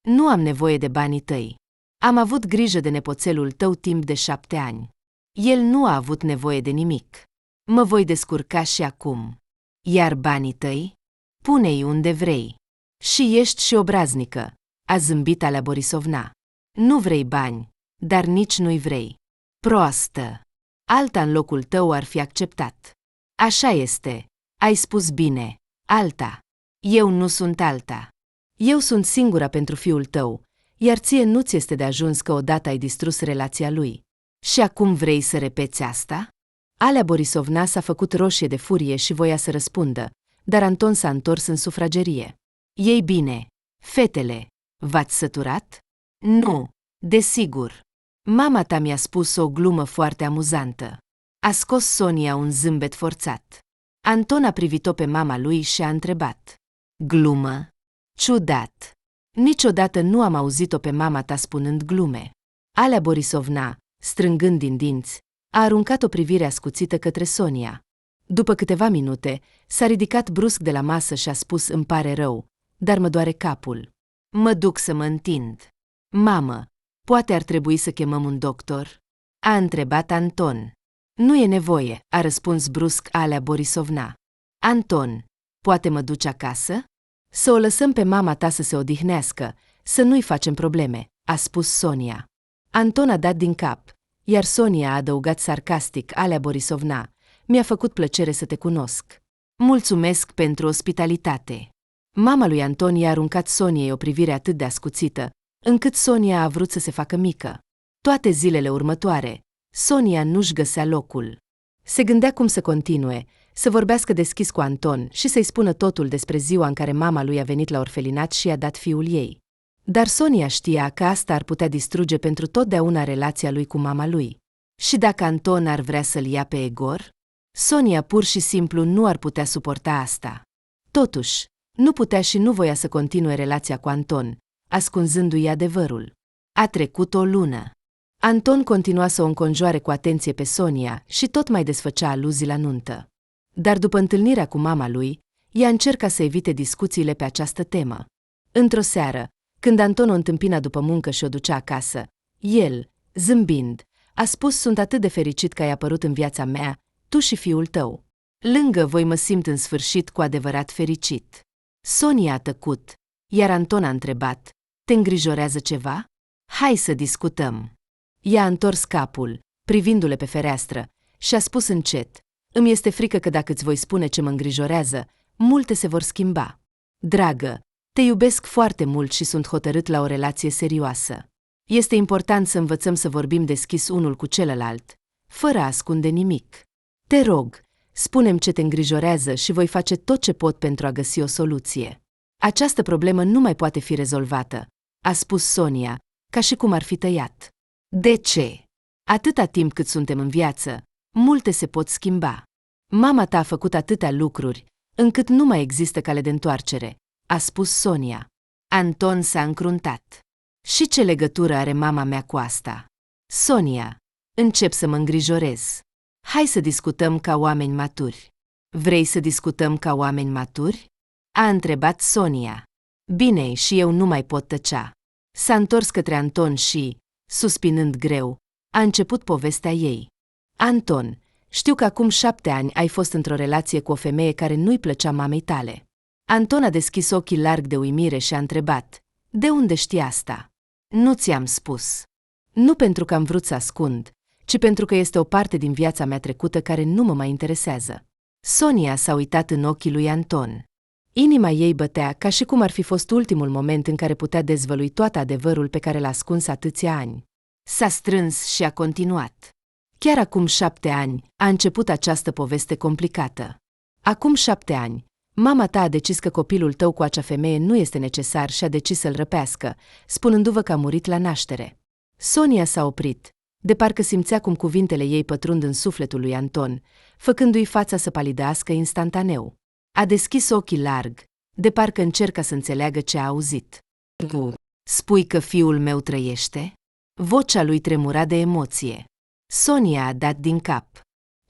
Nu am nevoie de banii tăi. Am avut grijă de nepoțelul tău timp de 7 ani. El nu a avut nevoie de nimic. Mă voi descurca și acum. Iar banii tăi? Pune-i unde vrei. Și ești și obraznică, a zâmbit Alea Borisovna. Nu vrei bani, dar nici nu-i vrei. Proastă! Alta în locul tău ar fi acceptat. Așa este, ai spus bine, alta. Eu nu sunt alta. Eu sunt singura pentru fiul tău, iar ție nu ți este de ajuns că odată ai distrus relația lui. Și acum vrei să repeți asta? Alea Borisovna s-a făcut roșie de furie și voia să răspundă, dar Anton s-a întors în sufragerie. Ei bine, fetele, v-ați săturat? Nu, desigur. Mama ta mi-a spus o glumă foarte amuzantă. A scos Sonia un zâmbet forțat. Anton a privit-o pe mama lui și a întrebat. Glumă? Ciudat. Niciodată nu am auzit-o pe mama ta spunând glume. Alea Borisovna, strângând din dinți, a aruncat o privire ascuțită către Sonia. După câteva minute, s-a ridicat brusc de la masă și a spus: îmi pare rău, dar mă doare capul. Mă duc să mă întind. Mamă, poate ar trebui să chemăm un doctor? A întrebat Anton. Nu e nevoie, a răspuns brusc Alea Borisovna. Anton, poate mă duci acasă? Să o lăsăm pe mama ta să se odihnească, să nu-i facem probleme, a spus Sonia. Anton a dat din cap, iar Sonia a adăugat sarcastic: Alea Borisovna, mi-a făcut plăcere să te cunosc. Mulțumesc pentru ospitalitate. Mama lui Anton i-a aruncat Soniei o privire atât de ascuțită, încât Sonia a vrut să se facă mică. Toate zilele următoare, Sonia nu-și găsea locul. Se gândea cum să continue, să vorbească deschis cu Anton și să-i spună totul despre ziua în care mama lui a venit la orfelinat și i-a dat fiul ei. Dar Sonia știa că asta ar putea distruge pentru totdeauna relația lui cu mama lui. Și dacă Anton ar vrea să-l ia pe Egor? Sonia pur și simplu nu ar putea suporta asta. Totuși, nu putea și nu voia să continue relația cu Anton, ascunzându-i adevărul. A trecut o lună. Anton continua să o înconjoare cu atenție pe Sonia și tot mai desfăcea aluzii la nuntă. Dar după întâlnirea cu mama lui, ea încerca să evite discuțiile pe această temă. Într-o seară, când Anton o întâmpina după muncă și o ducea acasă, el, zâmbind, a spus: sunt atât de fericit că ai apărut în viața mea, tu și fiul tău. Lângă voi mă simt în sfârșit cu adevărat fericit. Sonia a tăcut, iar Anton a întrebat: te îngrijorează ceva? Hai să discutăm. I-a întors capul, privindu-le pe fereastră, și a spus încet: îmi este frică că dacă îți voi spune ce mă îngrijorează, multe se vor schimba. Dragă, te iubesc foarte mult și sunt hotărât la o relație serioasă. Este important să învățăm să vorbim deschis unul cu celălalt, fără a ascunde nimic. Te rog, spune-mi ce te îngrijorează și voi face tot ce pot pentru a găsi o soluție. Această problemă nu mai poate fi rezolvată, a spus Sonia, ca și cum ar fi tăiat. De ce? Atâta timp cât suntem în viață, multe se pot schimba. Mama ta a făcut atâtea lucruri, încât nu mai există cale de întoarcere, a spus Sonia. Anton s-a încruntat. Și ce legătură are mama mea cu asta? Sonia, încep să mă îngrijorez. Hai să discutăm ca oameni maturi. Vrei să discutăm ca oameni maturi? A întrebat Sonia. Bine, și eu nu mai pot tăcea. S-a întors către Anton și, suspinând greu, a început povestea ei. Anton, știu că acum 7 ani ai fost într-o relație cu o femeie care nu-i plăcea mamei tale. Anton a deschis ochii larg de uimire și a întrebat: de unde știi asta? Nu ți-am spus. Nu pentru că am vrut să ascund, ci pentru că este o parte din viața mea trecută care nu mă mai interesează. Sonia s-a uitat în ochii lui Anton. Inima ei bătea ca și cum ar fi fost ultimul moment în care putea dezvălui tot adevărul pe care l-a ascuns atâția ani. S-a strâns și a continuat. Chiar acum 7 ani a început această poveste complicată. Acum 7 ani, mama ta a decis că copilul tău cu acea femeie nu este necesar și a decis să-l răpească, spunându-vă că a murit la naștere. Sonia s-a oprit, de parcă simțea cum cuvintele ei pătrund în sufletul lui Anton, făcându-i fața să palidească instantaneu. A deschis ochii larg, de parcă încerca să înțeleagă ce a auzit. Spui că fiul meu trăiește? Vocea lui tremura de emoție. Sonia a dat din cap.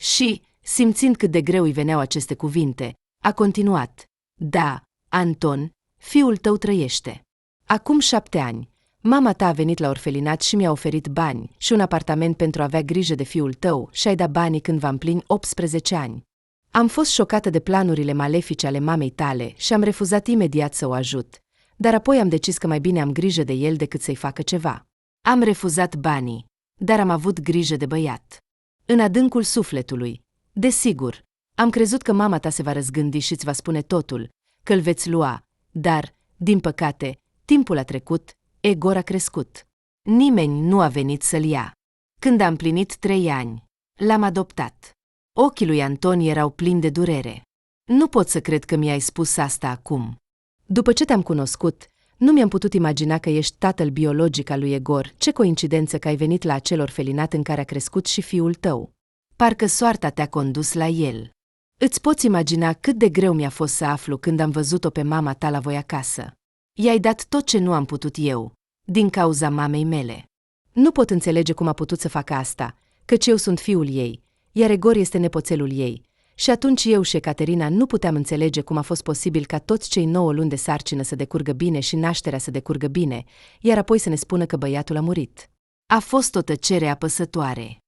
Și, simțind cât de greu îi veneau aceste cuvinte, a continuat. Da, Anton, fiul tău trăiește. Acum 7 ani, mama ta a venit la orfelinat și mi-a oferit bani și un apartament pentru a avea grijă de fiul tău și ai dat banii când v-am plini 18 ani. Am fost șocată de planurile malefice ale mamei tale și am refuzat imediat să o ajut, dar apoi am decis că mai bine am grijă de el decât să-i facă ceva. Am refuzat banii, dar am avut grijă de băiat. În adâncul sufletului, desigur, am crezut că mama ta se va răzgândi și îți va spune totul, că îl veți lua, dar, din păcate, timpul a trecut, Egor a crescut. Nimeni nu a venit să-l ia. Când a împlinit 3 ani, l-am adoptat. Ochii lui Anton erau plini de durere. Nu pot să cred că mi-ai spus asta acum. După ce te-am cunoscut, nu mi-am putut imagina că ești tatăl biologic al lui Egor. Ce coincidență că ai venit la acel orfelinat în care a crescut și fiul tău. Parcă soarta te-a condus la el. Îți poți imagina cât de greu mi-a fost să aflu când am văzut-o pe mama ta la voi acasă. I-ai dat tot ce nu am putut eu, din cauza mamei mele. Nu pot înțelege cum a putut să facă asta, căci eu sunt fiul ei, iar Egor este nepoțelul ei. Și atunci eu și Ecaterina nu puteam înțelege cum a fost posibil ca toți cei 9 luni de sarcină să decurgă bine și nașterea să decurgă bine, iar apoi să ne spună că băiatul a murit. A fost o tăcere apăsătoare.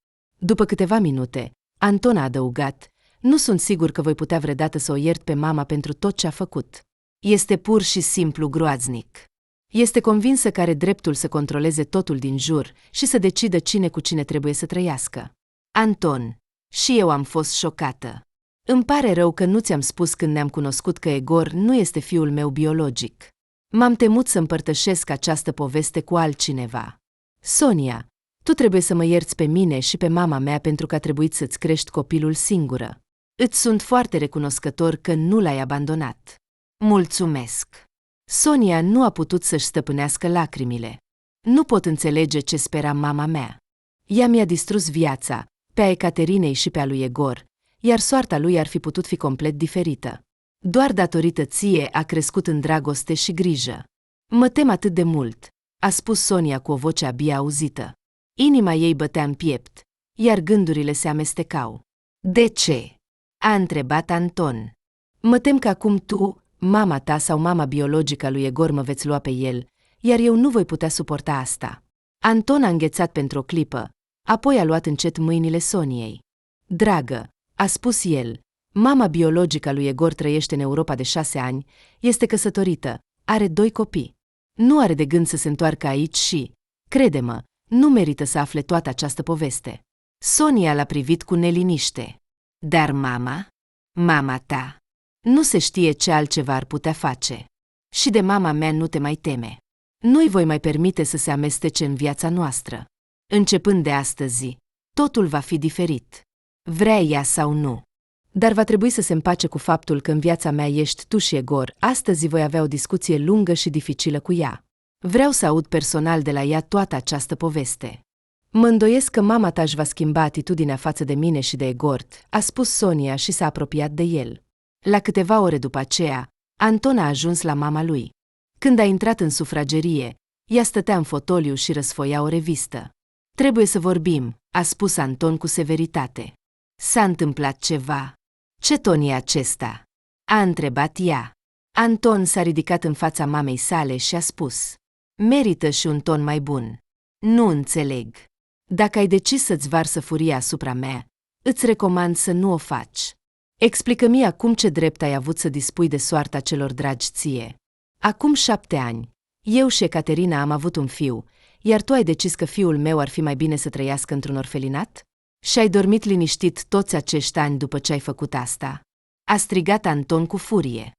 După câteva minute, Anton a adăugat: nu sunt sigur că voi putea vreodată să o iert pe mama pentru tot ce a făcut. Este pur și simplu groaznic. Este convinsă că are dreptul să controleze totul din jur și să decidă cine cu cine trebuie să trăiască. Anton, și eu am fost șocată. Îmi pare rău că nu ți-am spus când ne-am cunoscut că Egor nu este fiul meu biologic. M-am temut să împărtășesc această poveste cu altcineva. Sonia, tu trebuie să mă ierți pe mine și pe mama mea pentru că a trebuit să-ți crești copilul singură. Îți sunt foarte recunoscător că nu l-ai abandonat. Mulțumesc. Sonia nu a putut să-și stăpânească lacrimile. Nu pot înțelege ce spera mama mea. Ea mi-a distrus viața, pe a Ecaterinei și pe a lui Egor, iar soarta lui ar fi putut fi complet diferită. Doar datorită ție a crescut în dragoste și grijă. Mă tem atât de mult, a spus Sonia cu o voce abia auzită. Inima ei bătea în piept, iar gândurile se amestecau. De ce? A întrebat Anton. Mă tem că acum tu, mama ta sau mama biologică a lui Egor mă veți lua pe el, iar eu nu voi putea suporta asta. Anton a înghețat pentru o clipă, apoi a luat încet mâinile Soniei. Dragă, a spus el, mama biologică a lui Egor trăiește în Europa de 6 ani, este căsătorită, are 2 copii. Nu are de gând să se întoarcă aici și, Crede-mă, nu merită să afle toată această poveste. Sonia l-a privit cu neliniște. Dar mama ta, nu se știe ce altceva ar putea face. Și de mama mea nu te mai teme. Nu-i voi mai permite să se amestece în viața noastră. Începând de astăzi, totul va fi diferit. Vrea ea sau nu. Dar va trebui să se împace cu faptul că în viața mea ești tu și Egor. Astăzi voi avea o discuție lungă și dificilă cu ea. Vreau să aud personal de la ea toată această poveste. Mă îndoiesc că mama ta își va schimba atitudinea față de mine și de Egor, a spus Sonia și s-a apropiat de el. La câteva ore după aceea, Anton a ajuns la mama lui. Când a intrat în sufragerie, ea stătea în fotoliu și răsfoia o revistă. Trebuie să vorbim, a spus Anton cu severitate. S-a întâmplat ceva. Ce ton e acesta? A întrebat ea. Anton s-a ridicat în fața mamei sale și a spus. Merită și un ton mai bun. Nu înțeleg. Dacă ai decis să-ți varsă furia asupra mea, îți recomand să nu o faci. Explică-mi acum ce drept ai avut să dispui de soarta celor dragi ție. Acum 7 ani, eu și Ecaterina am avut un fiu, iar tu ai decis că fiul meu ar fi mai bine să trăiască într-un orfelinat? Și ai dormit liniștit toți acești ani după ce ai făcut asta? A strigat Anton cu furie.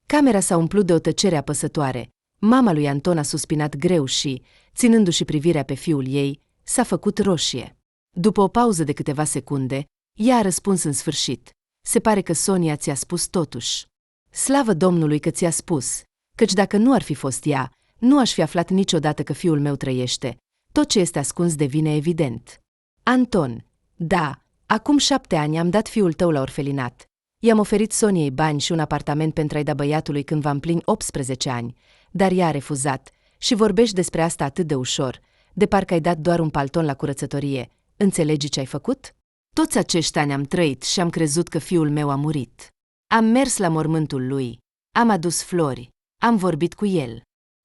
Camera s-a umplut de o tăcere apăsătoare. Mama lui Anton a suspinat greu și, ținându-și privirea pe fiul ei, s-a făcut roșie. După o pauză de câteva secunde, ea a răspuns în sfârșit. Se pare că Sonia ți-a spus totuși. Slavă Domnului că ți-a spus, căci dacă nu ar fi fost ea, nu aș fi aflat niciodată că fiul meu trăiește. Tot ce este ascuns devine evident. Anton, da, acum 7 ani am dat fiul tău la orfelinat. I-am oferit Soniei bani și un apartament pentru a-i da băiatului când va împlini 18 ani, dar ea a refuzat și vorbești despre asta atât de ușor, de parcă ai dat doar un palton la curățătorie. Înțelegi ce ai făcut? Toți acești ani am trăit și am crezut că fiul meu a murit. Am mers la mormântul lui, am adus flori, am vorbit cu el.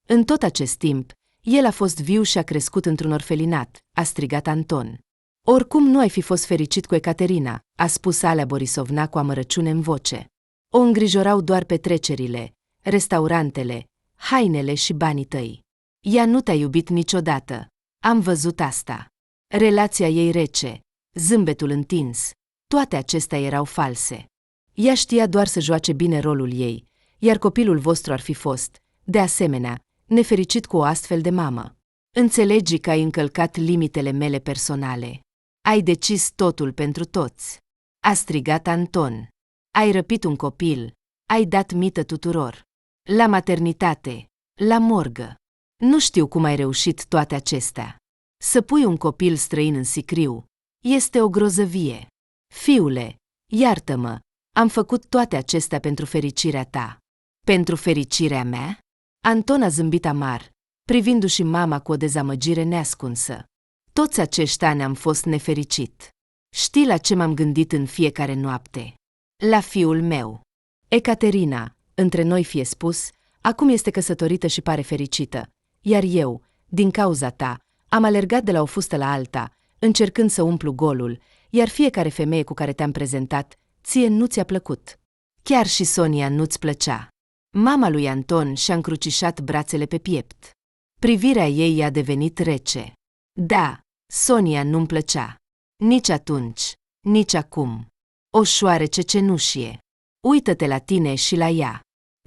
În tot acest timp, el a fost viu și a crescut într-un orfelinat, a strigat Anton. Oricum nu ai fi fost fericit cu Ecaterina, a spus Alea Borisovna cu amărăciune în voce. O îngrijorau doar petrecerile, restaurantele, hainele și banii tăi. Ea nu te-a iubit niciodată. Am văzut asta. Relația ei rece, zâmbetul întins, toate acestea erau false. Ea știa doar să joace bine rolul ei, iar copilul vostru ar fi fost, de asemenea, nefericit cu o astfel de mamă. Înțelegi că ai încălcat limitele mele personale. Ai decis totul pentru toți. A strigat Anton. Ai răpit un copil, ai dat mită tuturor. La maternitate, la morgă. Nu știu cum ai reușit toate acestea. Să pui un copil străin în sicriu este o grozăvie. Fiule, iartă-mă, am făcut toate acestea pentru fericirea ta. Pentru fericirea mea? Anton a zâmbit amar, privindu-și mama cu o dezamăgire neascunsă. Toți acești ani am fost nefericit. Știi la ce m-am gândit în fiecare noapte? La fiul meu. Ecaterina, între noi fie spus, acum este căsătorită și pare fericită, iar eu, din cauza ta, am alergat de la o fustă la alta, încercând să umplu golul, iar fiecare femeie cu care te-am prezentat, ție nu ți-a plăcut. Chiar și Sonia nu-ți plăcea. Mama lui Anton și-a încrucișat brațele pe piept. Privirea ei i-a devenit rece. Da, Sonia nu-mi plăcea. Nici atunci, nici acum. O șoarece cenușie. Uită-te la tine și la ea.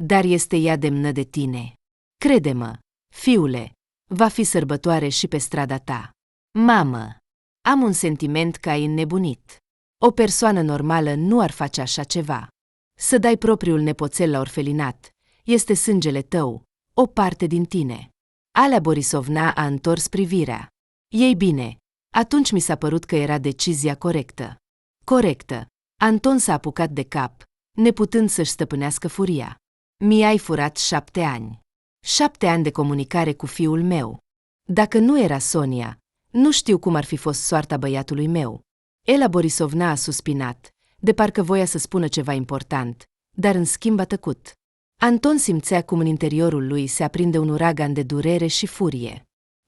Dar este ea demnă de tine. Crede-mă, fiule, va fi sărbătoare și pe strada ta. Mamă, am un sentiment că ai înnebunit. O persoană normală nu ar face așa ceva. Să dai propriul nepoțel la orfelinat este sângele tău, o parte din tine. Alea Borisovna a întors privirea. Ei bine, atunci mi s-a părut că era decizia corectă. Corectă. Anton s-a apucat de cap, neputând să-și stăpânească furia. Mi-ai furat 7 ani. 7 ani de comunicare cu fiul meu. Dacă nu era Sonia, nu știu cum ar fi fost soarta băiatului meu. Ela Borisovna a suspinat, de parcă voia să spună ceva important, dar în schimb a tăcut. Anton simțea cum în interiorul lui se aprinde un uragan de durere și furie.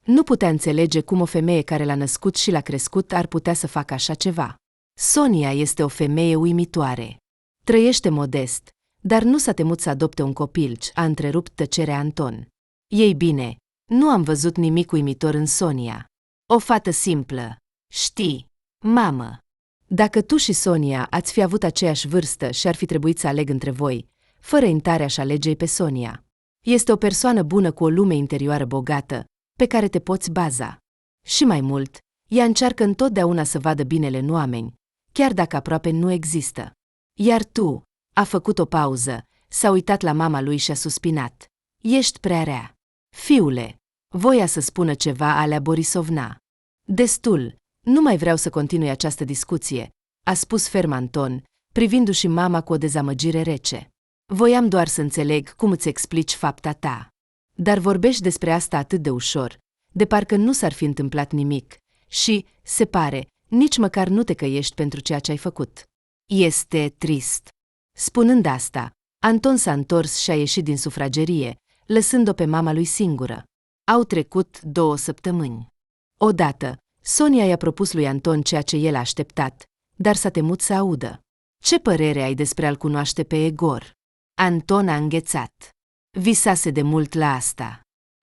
Nu putea înțelege cum o femeie care l-a născut și l-a crescut ar putea să facă așa ceva. Sonia este o femeie uimitoare. Trăiește modest, dar nu s-a temut să adopte un copil, a întrerupt tăcerea Anton. Ei bine, Nu am văzut nimic uimitor în Sonia. O fată simplă. Știi, mamă. Dacă tu și Sonia ați fi avut aceeași vârstă și ar fi trebuit să aleg între voi, fără intare aș alege pe Sonia. Este o persoană bună cu o lume interioară bogată, pe care te poți baza. Și mai mult, ea încearcă întotdeauna să vadă binele în oameni, chiar dacă aproape nu există. Iar tu, a făcut o pauză, s-a uitat la mama lui și a suspinat. Ești prea rea. Fiule, voia să spună ceva Alea Borisovna. Destul, nu mai vreau să continui această discuție, a spus ferm Anton, privindu-și mama cu o dezamăgire rece. Voiam doar să înțeleg cum îți explici fapta ta. Dar vorbești despre asta atât de ușor, de parcă nu s-ar fi întâmplat nimic și, se pare, nici măcar nu te căiești pentru ceea ce ai făcut. Este trist. Spunând asta, Anton s-a întors și a ieșit din sufragerie, lăsând-o pe mama lui singură. Au trecut 2 săptămâni. Odată, Sonia i-a propus lui Anton ceea ce el a așteptat, dar s-a temut să audă. Ce părere ai despre a-l cunoaște pe Egor? Anton a înghețat. Visase de mult la asta.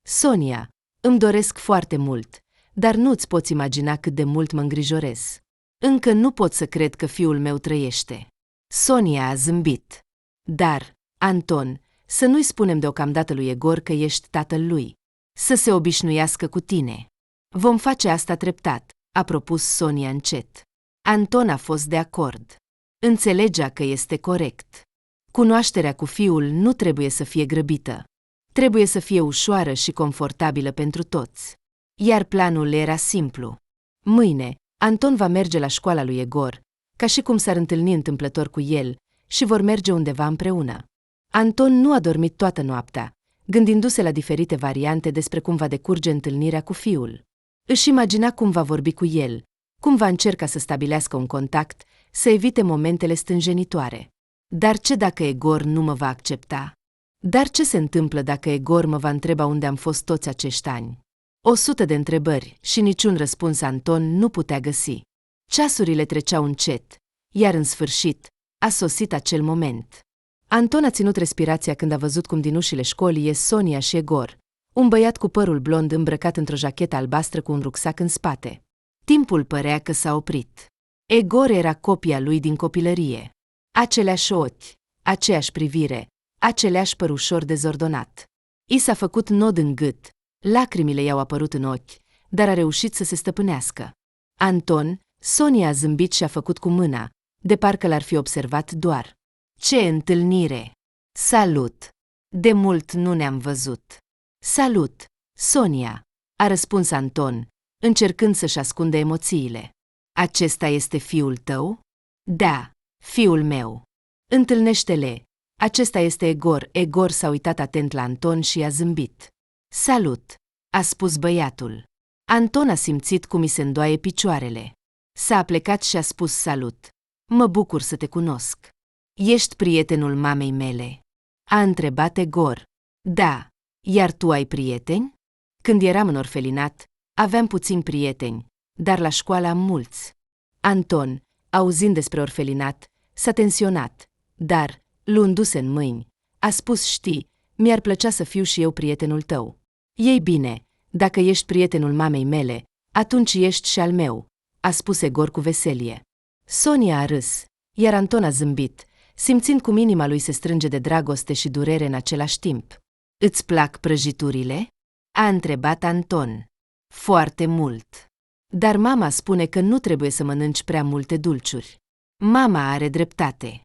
Sonia, îmi doresc foarte mult, dar nu-ți poți imagina cât de mult mă îngrijorez. Încă nu pot să cred că fiul meu trăiește. Sonia a zâmbit. Dar, Anton, să nu-i spunem deocamdată lui Egor că ești tatăl lui. Să se obișnuiască cu tine. Vom face asta treptat, a propus Sonia încet. Anton a fost de acord. Înțelegea că este corect. Cunoașterea cu fiul nu trebuie să fie grăbită. Trebuie să fie ușoară și confortabilă pentru toți. Iar planul era simplu. Mâine, Anton va merge la școala lui Egor, ca și cum s-ar întâlni întâmplător cu el, și vor merge undeva împreună. Anton nu a dormit toată noaptea, gândindu-se la diferite variante despre cum va decurge întâlnirea cu fiul. Își imagina cum va vorbi cu el, cum va încerca să stabilească un contact, să evite momentele stânjenitoare. Dar ce dacă Egor nu mă va accepta? Dar ce se întâmplă dacă Egor mă va întreba unde am fost toți acești ani? 100 de întrebări și niciun răspuns Anton nu putea găsi. Ceasurile treceau încet, iar în sfârșit a sosit acel moment. Anton a ținut respirația când a văzut cum din ușile școlii ies Sonia și Egor, un băiat cu părul blond îmbrăcat într-o jachetă albastră cu un rucsac în spate. Timpul părea că s-a oprit. Egor era copia lui din copilărie. Aceleași ochi, aceeași privire, aceleași păr ușor dezordonat. I s-a făcut nod în gât, lacrimile i-au apărut în ochi, dar a reușit să se stăpânească. Anton, Sonia a zâmbit și a făcut cu mâna, de parcă l-ar fi observat doar. Ce întâlnire! Salut! De mult nu ne-am văzut. Salut, Sonia, a răspuns Anton, încercând să-și ascundă emoțiile. Acesta este fiul tău? Da, fiul meu. Întâlnește-le. Acesta este Egor. Egor s-a uitat atent la Anton și a zâmbit. Salut, a spus băiatul. Anton a simțit cum i se îndoaie picioarele. S-a aplecat și a spus salut. Mă bucur să te cunosc. Ești prietenul mamei mele? A întrebat Egor. Da, iar tu ai prieteni? Când eram în orfelinat, aveam puțini prieteni, dar la școală am mulți. Anton, auzind despre orfelinat, s-a tensionat, dar, luându-se în mâini, a spus știi, mi-ar plăcea să fiu și eu prietenul tău. Ei bine, dacă ești prietenul mamei mele, atunci ești și al meu, a spus Egor cu veselie. Sonia a râs, iar Anton a zâmbit, simțind cum inima lui se strânge de dragoste și durere în același timp. Îți plac prăjiturile? A întrebat Anton. Foarte mult. Dar mama spune că nu trebuie să mănânci prea multe dulciuri. Mama are dreptate.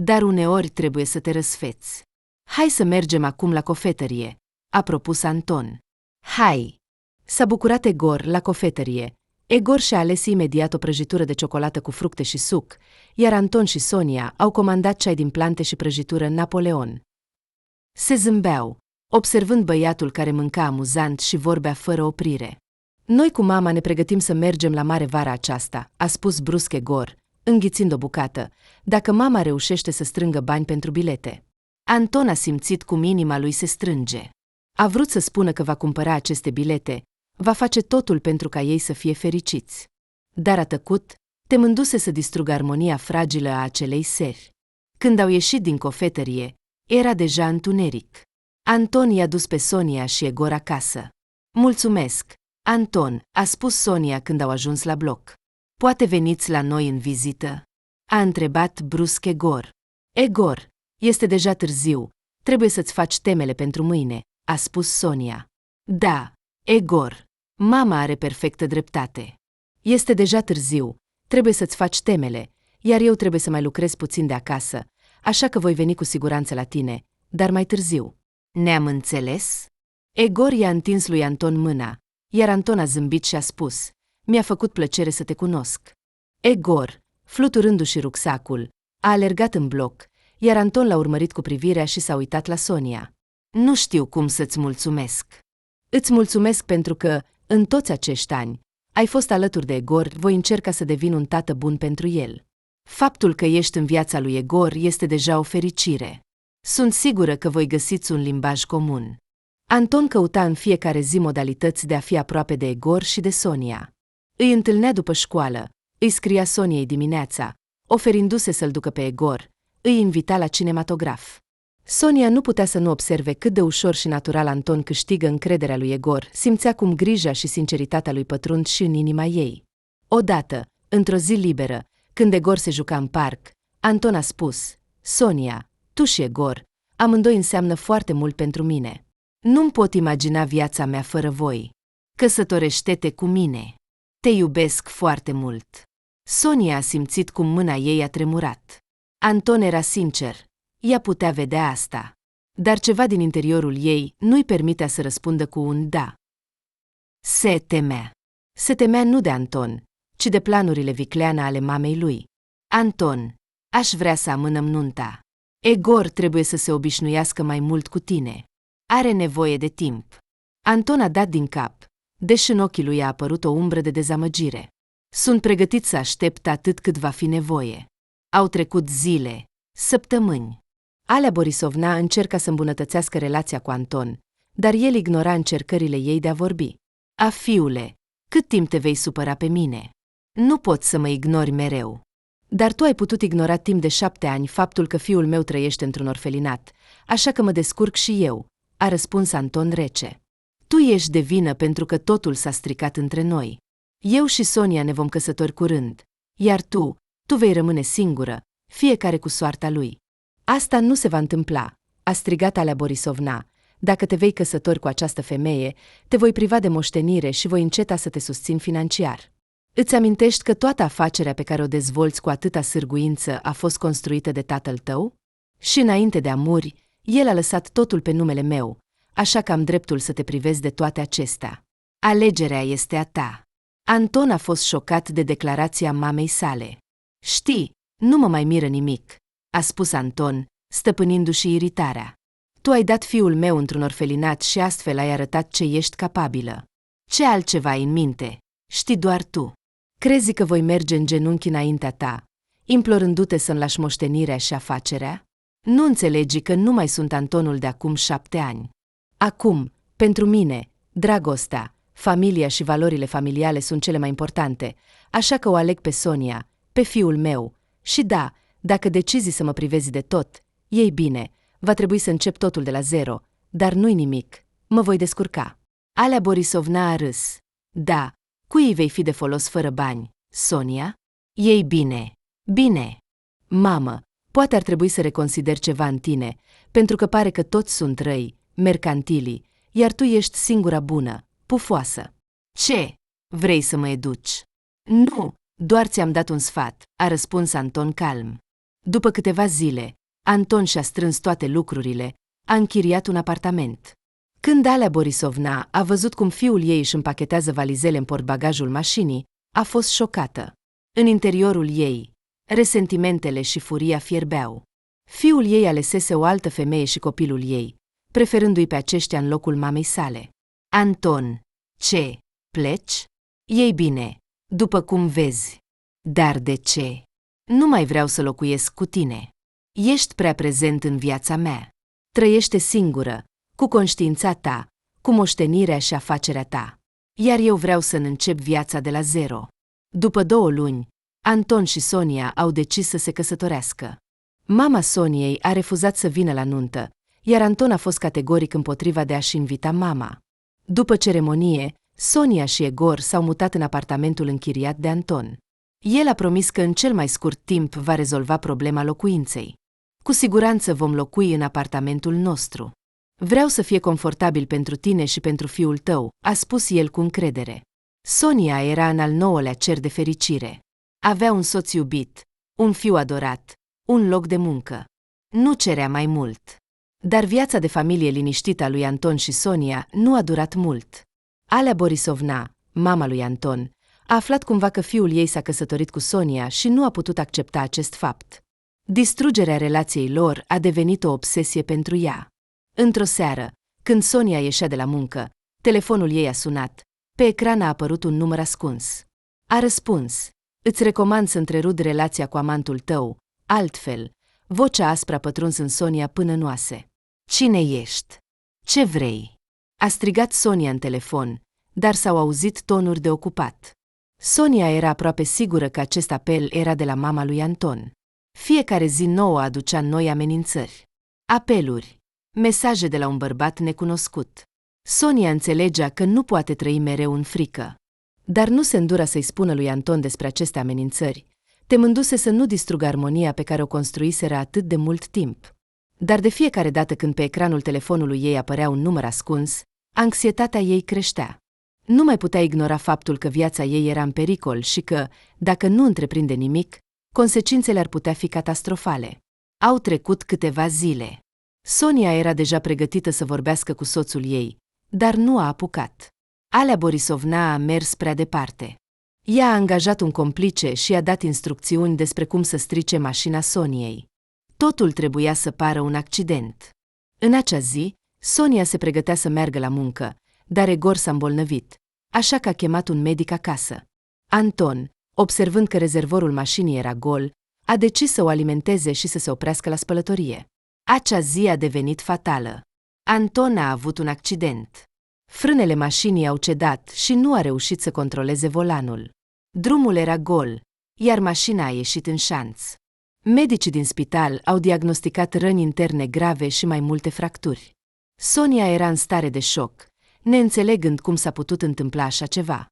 Dar uneori trebuie să te răsfeți. Hai să mergem acum la cofetărie, a propus Anton. Hai! S-a bucurat Egor la cofetărie. Egor și-a ales imediat o prăjitură de ciocolată cu fructe și suc, iar Anton și Sonia au comandat ceai din plante și prăjitură Napoleon. Se zâmbeau, observând băiatul care mânca amuzant și vorbea fără oprire. Noi cu mama ne pregătim să mergem la mare vara aceasta, a spus brusc Egor, înghițind o bucată, dacă mama reușește să strângă bani pentru bilete. Anton a simțit cum inima lui se strânge. A vrut să spună că va cumpăra aceste bilete, va face totul pentru ca ei să fie fericiți. Dar a tăcut, temându-se să distrugă armonia fragilă a acelei seri. Când au ieșit din cofetărie, era deja întuneric. Anton i-a dus pe Sonia și Egor acasă. Mulțumesc, Anton, a spus Sonia când au ajuns la bloc. Poate veniți la noi în vizită? A întrebat brusc Egor. Egor, este deja târziu, trebuie să-ți faci temele pentru mâine, a spus Sonia. Da, Egor, mama are perfectă dreptate. Este deja târziu, trebuie să-ți faci temele, iar eu trebuie să mai lucrez puțin de acasă, așa că voi veni cu siguranță la tine, dar mai târziu. Ne-am înțeles? Egor i-a întins lui Anton mâna, iar Anton a zâmbit și a spus, mi-a făcut plăcere să te cunosc. Egor, fluturându-și rucsacul, a alergat în bloc, iar Anton l-a urmărit cu privirea și s-a uitat la Sonia. Nu știu cum să-ți mulțumesc. Îți mulțumesc pentru că, în toți acești ani, ai fost alături de Egor, voi încerca să devin un tată bun pentru el. Faptul că ești în viața lui Egor este deja o fericire. Sunt sigură că voi găsiți un limbaj comun. Anton căuta în fiecare zi modalități de a fi aproape de Egor și de Sonia. Îi întâlnea după școală, îi scria Soniei dimineața, oferindu-se să-l ducă pe Egor, îi invita la cinematograf. Sonia nu putea să nu observe cât de ușor și natural Anton câștigă încrederea lui Egor, simțea cum grija și sinceritatea lui pătrund și în inima ei. Odată, într-o zi liberă, când Egor se juca în parc, Anton a spus, Sonia, tu și Egor, amândoi înseamnă foarte mult pentru mine. Nu-mi pot imagina viața mea fără voi. Căsătorește-te cu mine. Te iubesc foarte mult. Sonia a simțit cum mâna ei a tremurat. Anton era sincer. Ea putea vedea asta. Dar ceva din interiorul ei nu-i permitea să răspundă cu un da. Se temea. Se temea nu de Anton, ci de planurile vicleane ale mamei lui. Anton, aș vrea să amânăm nunta. Egor trebuie să se obișnuiască mai mult cu tine. Are nevoie de timp. Anton a dat din cap, deși în ochii lui a apărut o umbră de dezamăgire. Sunt pregătit să aștept atât cât va fi nevoie. Au trecut zile, săptămâni. Alea Borisovna încerca să îmbunătățească relația cu Anton, dar el ignora încercările ei de a vorbi. A, fiule, cât timp te vei supăra pe mine? Nu pot să mă ignori mereu. Dar tu ai putut ignora timp de 7 ani faptul că fiul meu trăiește într-un orfelinat, așa că mă descurc și eu, a răspuns Anton rece. Tu ești de vină pentru că totul s-a stricat între noi. Eu și Sonia ne vom căsători curând, iar tu vei rămâne singură, fiecare cu soarta lui. Asta nu se va întâmpla, a strigat Alea Borisovna. Dacă te vei căsători cu această femeie, te voi priva de moștenire și voi înceta să te susțin financiar. Îți amintești că toată afacerea pe care o dezvolți cu atâta sârguință a fost construită de tatăl tău? Și înainte de a muri, el a lăsat totul pe numele meu, așa că am dreptul să te privezi de toate acestea. Alegerea este a ta. Anton a fost șocat de declarația mamei sale. Știi, nu mă mai miră nimic, a spus Anton, stăpânindu-și iritarea. Tu ai dat fiul meu într-un orfelinat și astfel ai arătat ce ești capabilă. Ce altceva ai în minte? Știi doar tu. Crezi că voi merge în genunchi înaintea ta, implorându-te să-mi lași moștenirea și afacerea? Nu înțelegi că nu mai sunt Antonul de acum 7 ani. Acum, pentru mine, dragostea, familia și valorile familiale sunt cele mai importante, așa că o aleg pe Sonia, pe fiul meu, și da, dacă decizi să mă privezi de tot, ei bine, va trebui să încep totul de la zero, dar nu-i nimic, mă voi descurca. Alea Borisovna a râs. Da, cui îi vei fi de folos fără bani, Sonia? Ei bine, bine. Mamă, poate ar trebui să reconsider ceva în tine, pentru că pare că toți sunt răi, mercantili, iar tu ești singura bună, pufoasă. Ce? Vrei să mă educi? Nu, doar ți-am dat un sfat, a răspuns Anton calm. După câteva zile, Anton și-a strâns toate lucrurile, a închiriat un apartament. Când Alea Borisovna a văzut cum fiul ei își împachetează valizele în portbagajul mașinii, a fost șocată. În interiorul ei, resentimentele și furia fierbeau. Fiul ei alesese o altă femeie și copilul ei, preferându-i pe aceștia în locul mamei sale. Anton, ce? Pleci? Ei bine, după cum vezi. Dar de ce? Nu mai vreau să locuiesc cu tine. Ești prea prezent în viața mea. Trăiește singură, cu conștiința ta, cu moștenirea și afacerea ta. Iar eu vreau să încep viața de la zero. După 2 luni, Anton și Sonia au decis să se căsătorească. Mama Soniei a refuzat să vină la nuntă, iar Anton a fost categoric împotriva de a-și invita mama. După ceremonie, Sonia și Egor s-au mutat în apartamentul închiriat de Anton. El a promis că în cel mai scurt timp va rezolva problema locuinței. Cu siguranță vom locui în apartamentul nostru. Vreau să fie confortabil pentru tine și pentru fiul tău, a spus el cu încredere. Sonia era în al 9-lea cer de fericire. Avea un soț iubit, un fiu adorat, un loc de muncă. Nu cerea mai mult. Dar viața de familie liniștită a lui Anton și Sonia nu a durat mult. Alea Borisovna, mama lui Anton, a aflat cumva că fiul ei s-a căsătorit cu Sonia și nu a putut accepta acest fapt. Distrugerea relației lor a devenit o obsesie pentru ea. Într-o seară, când Sonia ieșea de la muncă, telefonul ei a sunat. Pe ecran a apărut un număr ascuns. A răspuns: "Îți recomand să întrerupi relația cu amantul tău, altfel." Vocea aspră a pătruns în Sonia până în oase. "Cine ești? Ce vrei?" a strigat Sonia în telefon, dar s-au auzit tonuri de ocupat. Sonia era aproape sigură că acest apel era de la mama lui Anton. Fiecare zi nouă aducea noi amenințări. Apeluri, mesaje de la un bărbat necunoscut. Sonia înțelegea că nu poate trăi mereu în frică. Dar nu se îndura să-i spună lui Anton despre aceste amenințări, temându-se să nu distrugă armonia pe care o construiseră atât de mult timp. Dar de fiecare dată când pe ecranul telefonului ei apărea un număr ascuns, anxietatea ei creștea. Nu mai putea ignora faptul că viața ei era în pericol și că, dacă nu întreprinde nimic, consecințele ar putea fi catastrofale. Au trecut câteva zile. Sonia era deja pregătită să vorbească cu soțul ei, dar nu a apucat. Alea Borisovna a mers prea departe. Ea a angajat un complice și i-a dat instrucțiuni despre cum să strice mașina Soniei. Totul trebuia să pară un accident. În acea zi, Sonia se pregătea să meargă la muncă, dar Egor s-a îmbolnăvit, așa că a chemat un medic acasă. Anton, observând că rezervorul mașinii era gol, a decis să o alimenteze și să se oprească la spălătorie. Acea zi a devenit fatală. Anton a avut un accident. Frânele mașinii au cedat și nu a reușit să controleze volanul. Drumul era gol, iar mașina a ieșit în șanț. Medicii din spital au diagnosticat răni interne grave și mai multe fracturi. Sonia era în stare de șoc, neînțelegând cum s-a putut întâmpla așa ceva.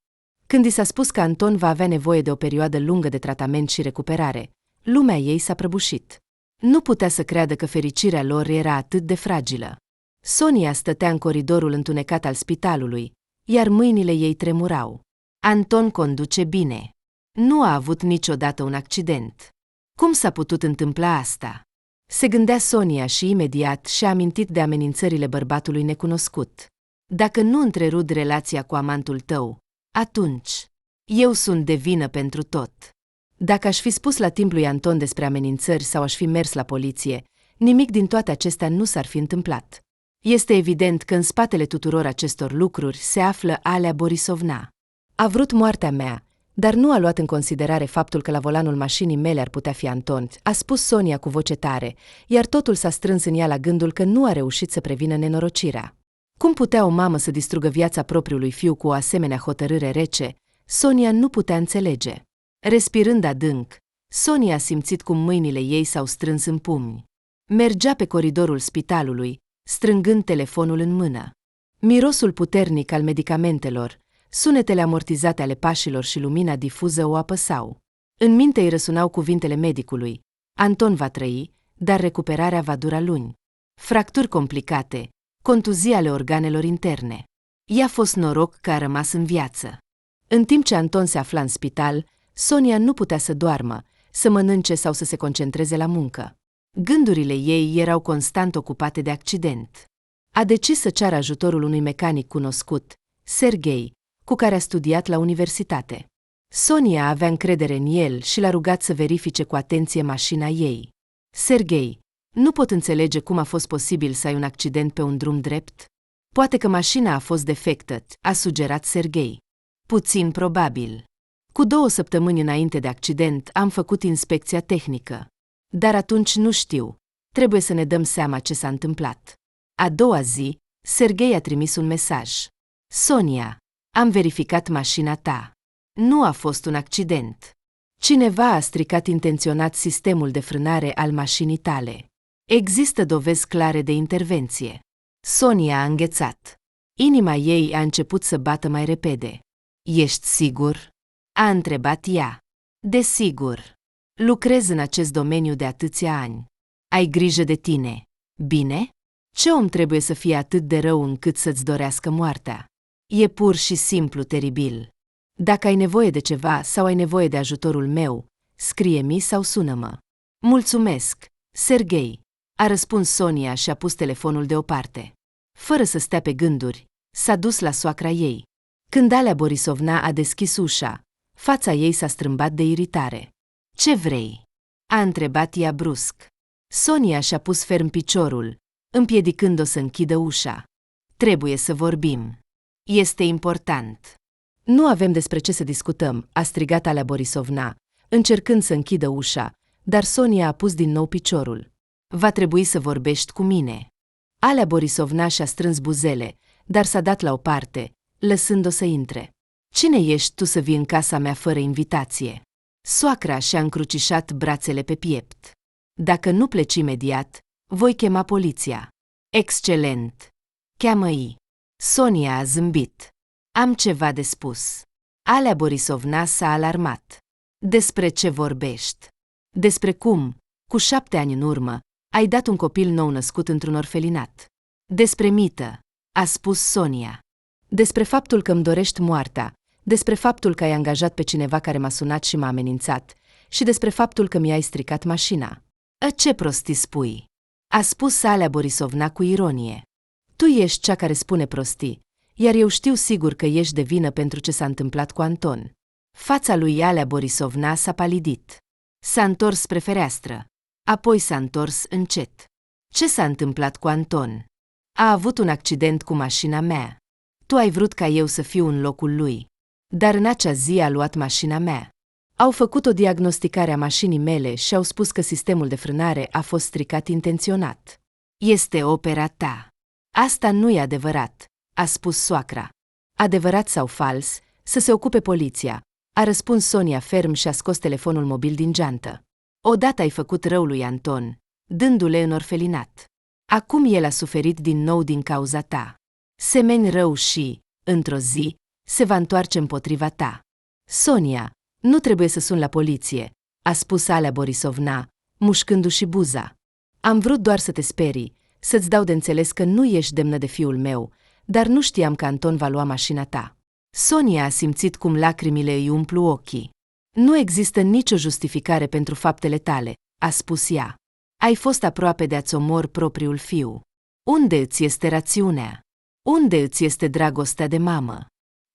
Când i s-a spus că Anton va avea nevoie de o perioadă lungă de tratament și recuperare, lumea ei s-a prăbușit. Nu putea să creadă că fericirea lor era atât de fragilă. Sonia stătea în coridorul întunecat al spitalului, iar mâinile ei tremurau. Anton conduce bine. Nu a avut niciodată un accident. Cum s-a putut întâmpla asta? Se gândea Sonia și imediat și-a amintit de amenințările bărbatului necunoscut. Dacă nu întrerupi relația cu amantul tău, atunci eu sunt de vină pentru tot. Dacă aș fi spus la timp lui Anton despre amenințări sau aș fi mers la poliție, nimic din toate acestea nu s-ar fi întâmplat. Este evident că în spatele tuturor acestor lucruri se află Alea Borisovna. A vrut moartea mea, dar nu a luat în considerare faptul că la volanul mașinii mele ar putea fi Anton, a spus Sonia cu voce tare, iar totul s-a strâns în ea la gândul că nu a reușit să prevină nenorocirea. Cum putea o mamă să distrugă viața propriului fiu cu o asemenea hotărâre rece? Sonia nu putea înțelege. Respirând adânc, Sonia a simțit cum mâinile ei s-au strâns în pumni. Mergea pe coridorul spitalului, strângând telefonul în mână. Mirosul puternic al medicamentelor, sunetele amortizate ale pașilor și lumina difuză o apăsau. În minte îi răsunau cuvintele medicului: Anton va trăi, dar recuperarea va dura luni. Fracturi complicate, contuzii ale organelor interne. I-a fost noroc că a rămas în viață. În timp ce Anton se afla în spital, Sonia nu putea să doarmă, să mănânce sau să se concentreze la muncă. Gândurile ei erau constant ocupate de accident. A decis să ceară ajutorul unui mecanic cunoscut, Serghei, cu care a studiat la universitate. Sonia avea încredere în el și l-a rugat să verifice cu atenție mașina ei. Serghei, nu pot înțelege cum a fost posibil să ai un accident pe un drum drept. Poate că mașina a fost defectă, a sugerat Serghei. Puțin probabil. Cu 2 săptămâni înainte de accident am făcut inspecția tehnică. Dar atunci nu știu. Trebuie să ne dăm seama ce s-a întâmplat. A doua zi, Serghei a trimis un mesaj. Sonia, am verificat mașina ta. Nu a fost un accident. Cineva a stricat intenționat sistemul de frânare al mașinii tale. Există dovezi clare de intervenție. Sonia a înghețat. Inima ei a început să bată mai repede. Ești sigur? A întrebat ea. Desigur. Lucrez în acest domeniu de atâția ani. Ai grijă de tine, bine? Ce om trebuie să fie atât de rău încât să-ți dorească moartea? E pur și simplu teribil. Dacă ai nevoie de ceva sau ai nevoie de ajutorul meu, scrie-mi sau sună-mă. Mulțumesc, Serghei, a răspuns Sonia și a pus telefonul deoparte. Fără să stea pe gânduri, s-a dus la soacra ei. Când Alea Borisovna a deschis ușa, fața ei s-a strâmbat de iritare. Ce vrei? A întrebat ea brusc. Sonia și-a pus ferm piciorul, împiedicând-o să închidă ușa. Trebuie să vorbim. Este important. Nu avem despre ce să discutăm, a strigat Alea Borisovna, încercând să închidă ușa, dar Sonia a pus din nou piciorul. Va trebui să vorbești cu mine. Alea Borisovna și-a strâns buzele, dar s-a dat la o parte, lăsând-o să intre. Cine ești tu să vii în casa mea fără invitație? Soacra și-a încrucișat brațele pe piept. Dacă nu pleci imediat, voi chema poliția. Excelent! Cheamă-i. Sonia a zâmbit. Am ceva de spus. Alea Borisovna s-a alarmat. Despre ce vorbești? Despre cum, cu 7 ani în urmă, ai dat un copil nou născut într-un orfelinat. Despre mită, a spus Sonia. Despre faptul că îmi dorești moartea, despre faptul că ai angajat pe cineva care m-a sunat și m-a amenințat și despre faptul că mi-ai stricat mașina. Ce prostii spui? A spus Alea Borisovna cu ironie. Tu ești cea care spune prostii, iar eu știu sigur că ești de vină pentru ce s-a întâmplat cu Anton. Fața lui Alea Borisovna s-a palidit. S-a întors spre fereastră. Apoi s-a întors încet. Ce s-a întâmplat cu Anton? A avut un accident cu mașina mea. Tu ai vrut ca eu să fiu în locul lui. Dar în acea zi a luat mașina mea. Au făcut o diagnosticare a mașinii mele și au spus că sistemul de frânare a fost stricat intenționat. Este opera ta. Asta nu e adevărat, a spus soacra. Adevărat sau fals, să se ocupe poliția, a răspuns Sonia ferm și a scos telefonul mobil din geantă. Odată ai făcut rău lui Anton, dându-le în orfelinat. Acum el a suferit din nou din cauza ta. Semeni rău și, într-o zi, se va întoarce împotriva ta. Sonia, nu trebuie să sun la poliție, a spus Alea Borisovna, mușcându-și buza. Am vrut doar să te sperii, să-ți dau de înțeles că nu ești demnă de fiul meu, dar nu știam că Anton va lua mașina ta. Sonia a simțit cum lacrimile îi umplu ochii. Nu există nicio justificare pentru faptele tale, a spus ea. Ai fost aproape de a-ți omor propriul fiu. Unde îți este rațiunea? Unde îți este dragostea de mamă?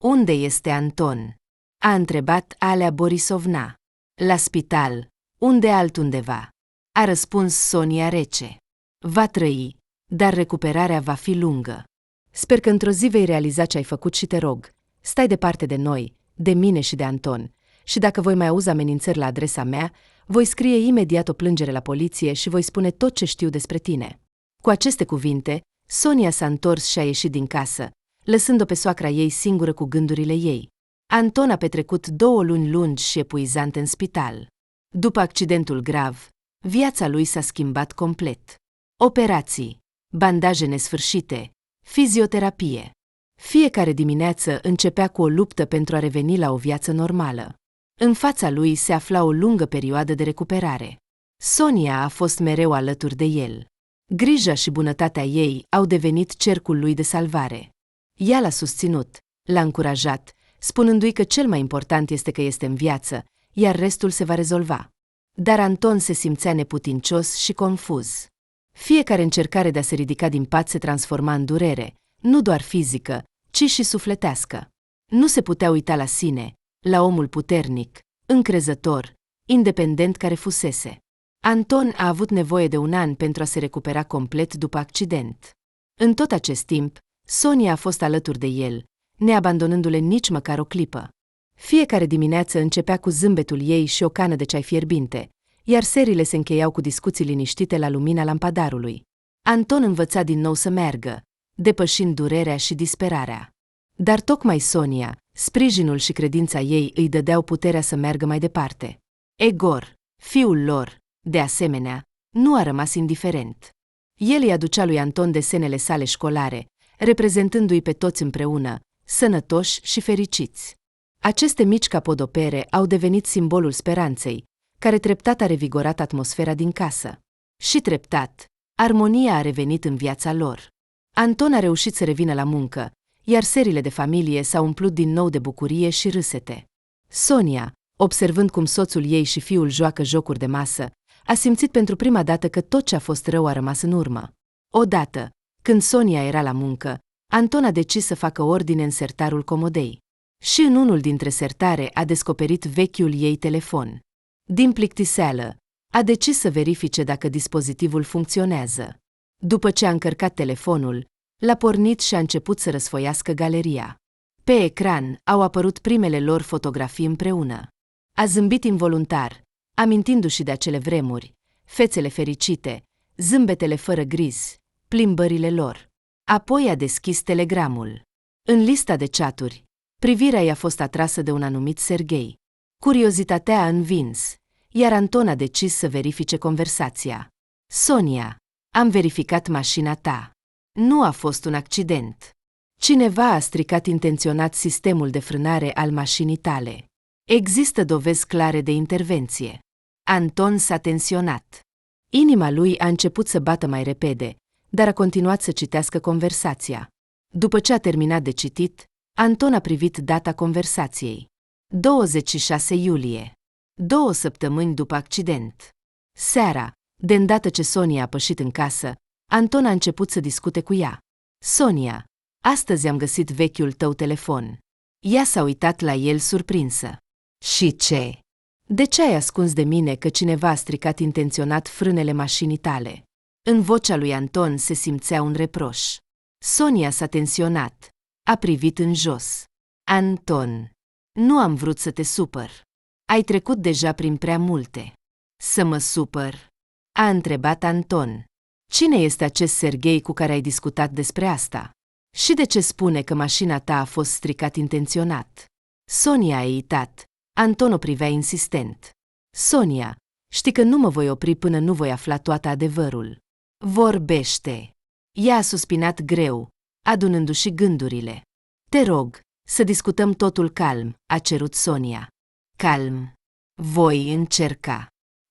Unde este Anton? A întrebat Alea Borisovna. La spital, unde altundeva. A răspuns Sonia rece. Va trăi, dar recuperarea va fi lungă. Sper că într-o zi vei realiza ce ai făcut și te rog, stai departe de noi, de mine și de Anton, și dacă voi mai auzi amenințări la adresa mea, voi scrie imediat o plângere la poliție și voi spune tot ce știu despre tine. Cu aceste cuvinte, Sonia s-a întors și a ieșit din casă, lăsând-o pe soacra ei singură cu gândurile ei. Anton a petrecut 2 luni lungi și epuizante în spital. După accidentul grav, viața lui s-a schimbat complet. Operații, bandaje nesfârșite, fizioterapie. Fiecare dimineață începea cu o luptă pentru a reveni la o viață normală. În fața lui se afla o lungă perioadă de recuperare. Sonia a fost mereu alături de el. Grija și bunătatea ei au devenit cercul lui de salvare. Ea l-a susținut, l-a încurajat, spunându-i că cel mai important este că este în viață, iar restul se va rezolva. Dar Anton se simțea neputincios și confuz. Fiecare încercare de a se ridica din pat se transforma în durere, nu doar fizică, ci și sufletească. Nu se putea uita la sine, la omul puternic, încrezător, independent care fusese. Anton a avut nevoie de 1 an pentru a se recupera complet după accident. În tot acest timp, Sonia a fost alături de el, neabandonându-le nici măcar o clipă. Fiecare dimineață începea cu zâmbetul ei și o cană de ceai fierbinte, iar serile se încheiau cu discuții liniștite la lumina lampadarului. Anton învăța din nou să meargă, depășind durerea și disperarea. Dar tocmai Sonia, sprijinul și credința ei îi dădeau puterea să meargă mai departe. Egor, fiul lor, de asemenea, nu a rămas indiferent. El îi aducea lui Anton desenele sale școlare, reprezentându-i pe toți împreună, sănătoși și fericiți. Aceste mici capodopere au devenit simbolul speranței, care treptat a revigorat atmosfera din casă. Și treptat, armonia a revenit în viața lor. Anton a reușit să revină la muncă, iar serile de familie s-au umplut din nou de bucurie și râsete. Sonia, observând cum soțul ei și fiul joacă jocuri de masă, a simțit pentru prima dată că tot ce a fost rău a rămas în urmă. Odată, când Sonia era la muncă, Anton a decis să facă ordine în sertarul comodei. Și în unul dintre sertare a descoperit vechiul ei telefon. Din plictiseală, a decis să verifice dacă dispozitivul funcționează. După ce a încărcat telefonul, l-a pornit și a început să răsfoiască galeria. Pe ecran au apărut primele lor fotografii împreună. A zâmbit involuntar, amintindu-și de acele vremuri, fețele fericite, zâmbetele fără griz, plimbările lor. Apoi a deschis telegramul. În lista de chaturi, privirea i-a fost atrasă de un anumit Serghei. Curiozitatea a învins, iar Anton a decis să verifice conversația. Sonia, am verificat mașina ta. Nu a fost un accident. Cineva a stricat intenționat sistemul de frânare al mașinii tale. Există dovezi clare de intervenție. Anton s-a tensionat. Inima lui a început să bată mai repede, dar a continuat să citească conversația. După ce a terminat de citit, Anton a privit data conversației. 26 iulie. 2 săptămâni după accident. Seara, de îndată ce Sonia a pășit în casă, Anton a început să discute cu ea. Sonia, astăzi am găsit vechiul tău telefon. Ea s-a uitat la el surprinsă. Și ce? De ce ai ascuns de mine că cineva a stricat intenționat frânele mașinii tale? În vocea lui Anton se simțea un reproș. Sonia s-a tensionat. A privit în jos. Anton, nu am vrut să te supăr. Ai trecut deja prin prea multe. Să mă supăr? A întrebat Anton. Cine este acest Serghei cu care ai discutat despre asta? Și de ce spune că mașina ta a fost stricat intenționat? Sonia a eitat. Anton o privea insistent. Sonia, știi că nu mă voi opri până nu voi afla toată adevărul. Vorbește. Ea a suspinat greu, adunându-și gândurile. Te rog, să discutăm totul calm, a cerut Sonia. Calm. Voi încerca.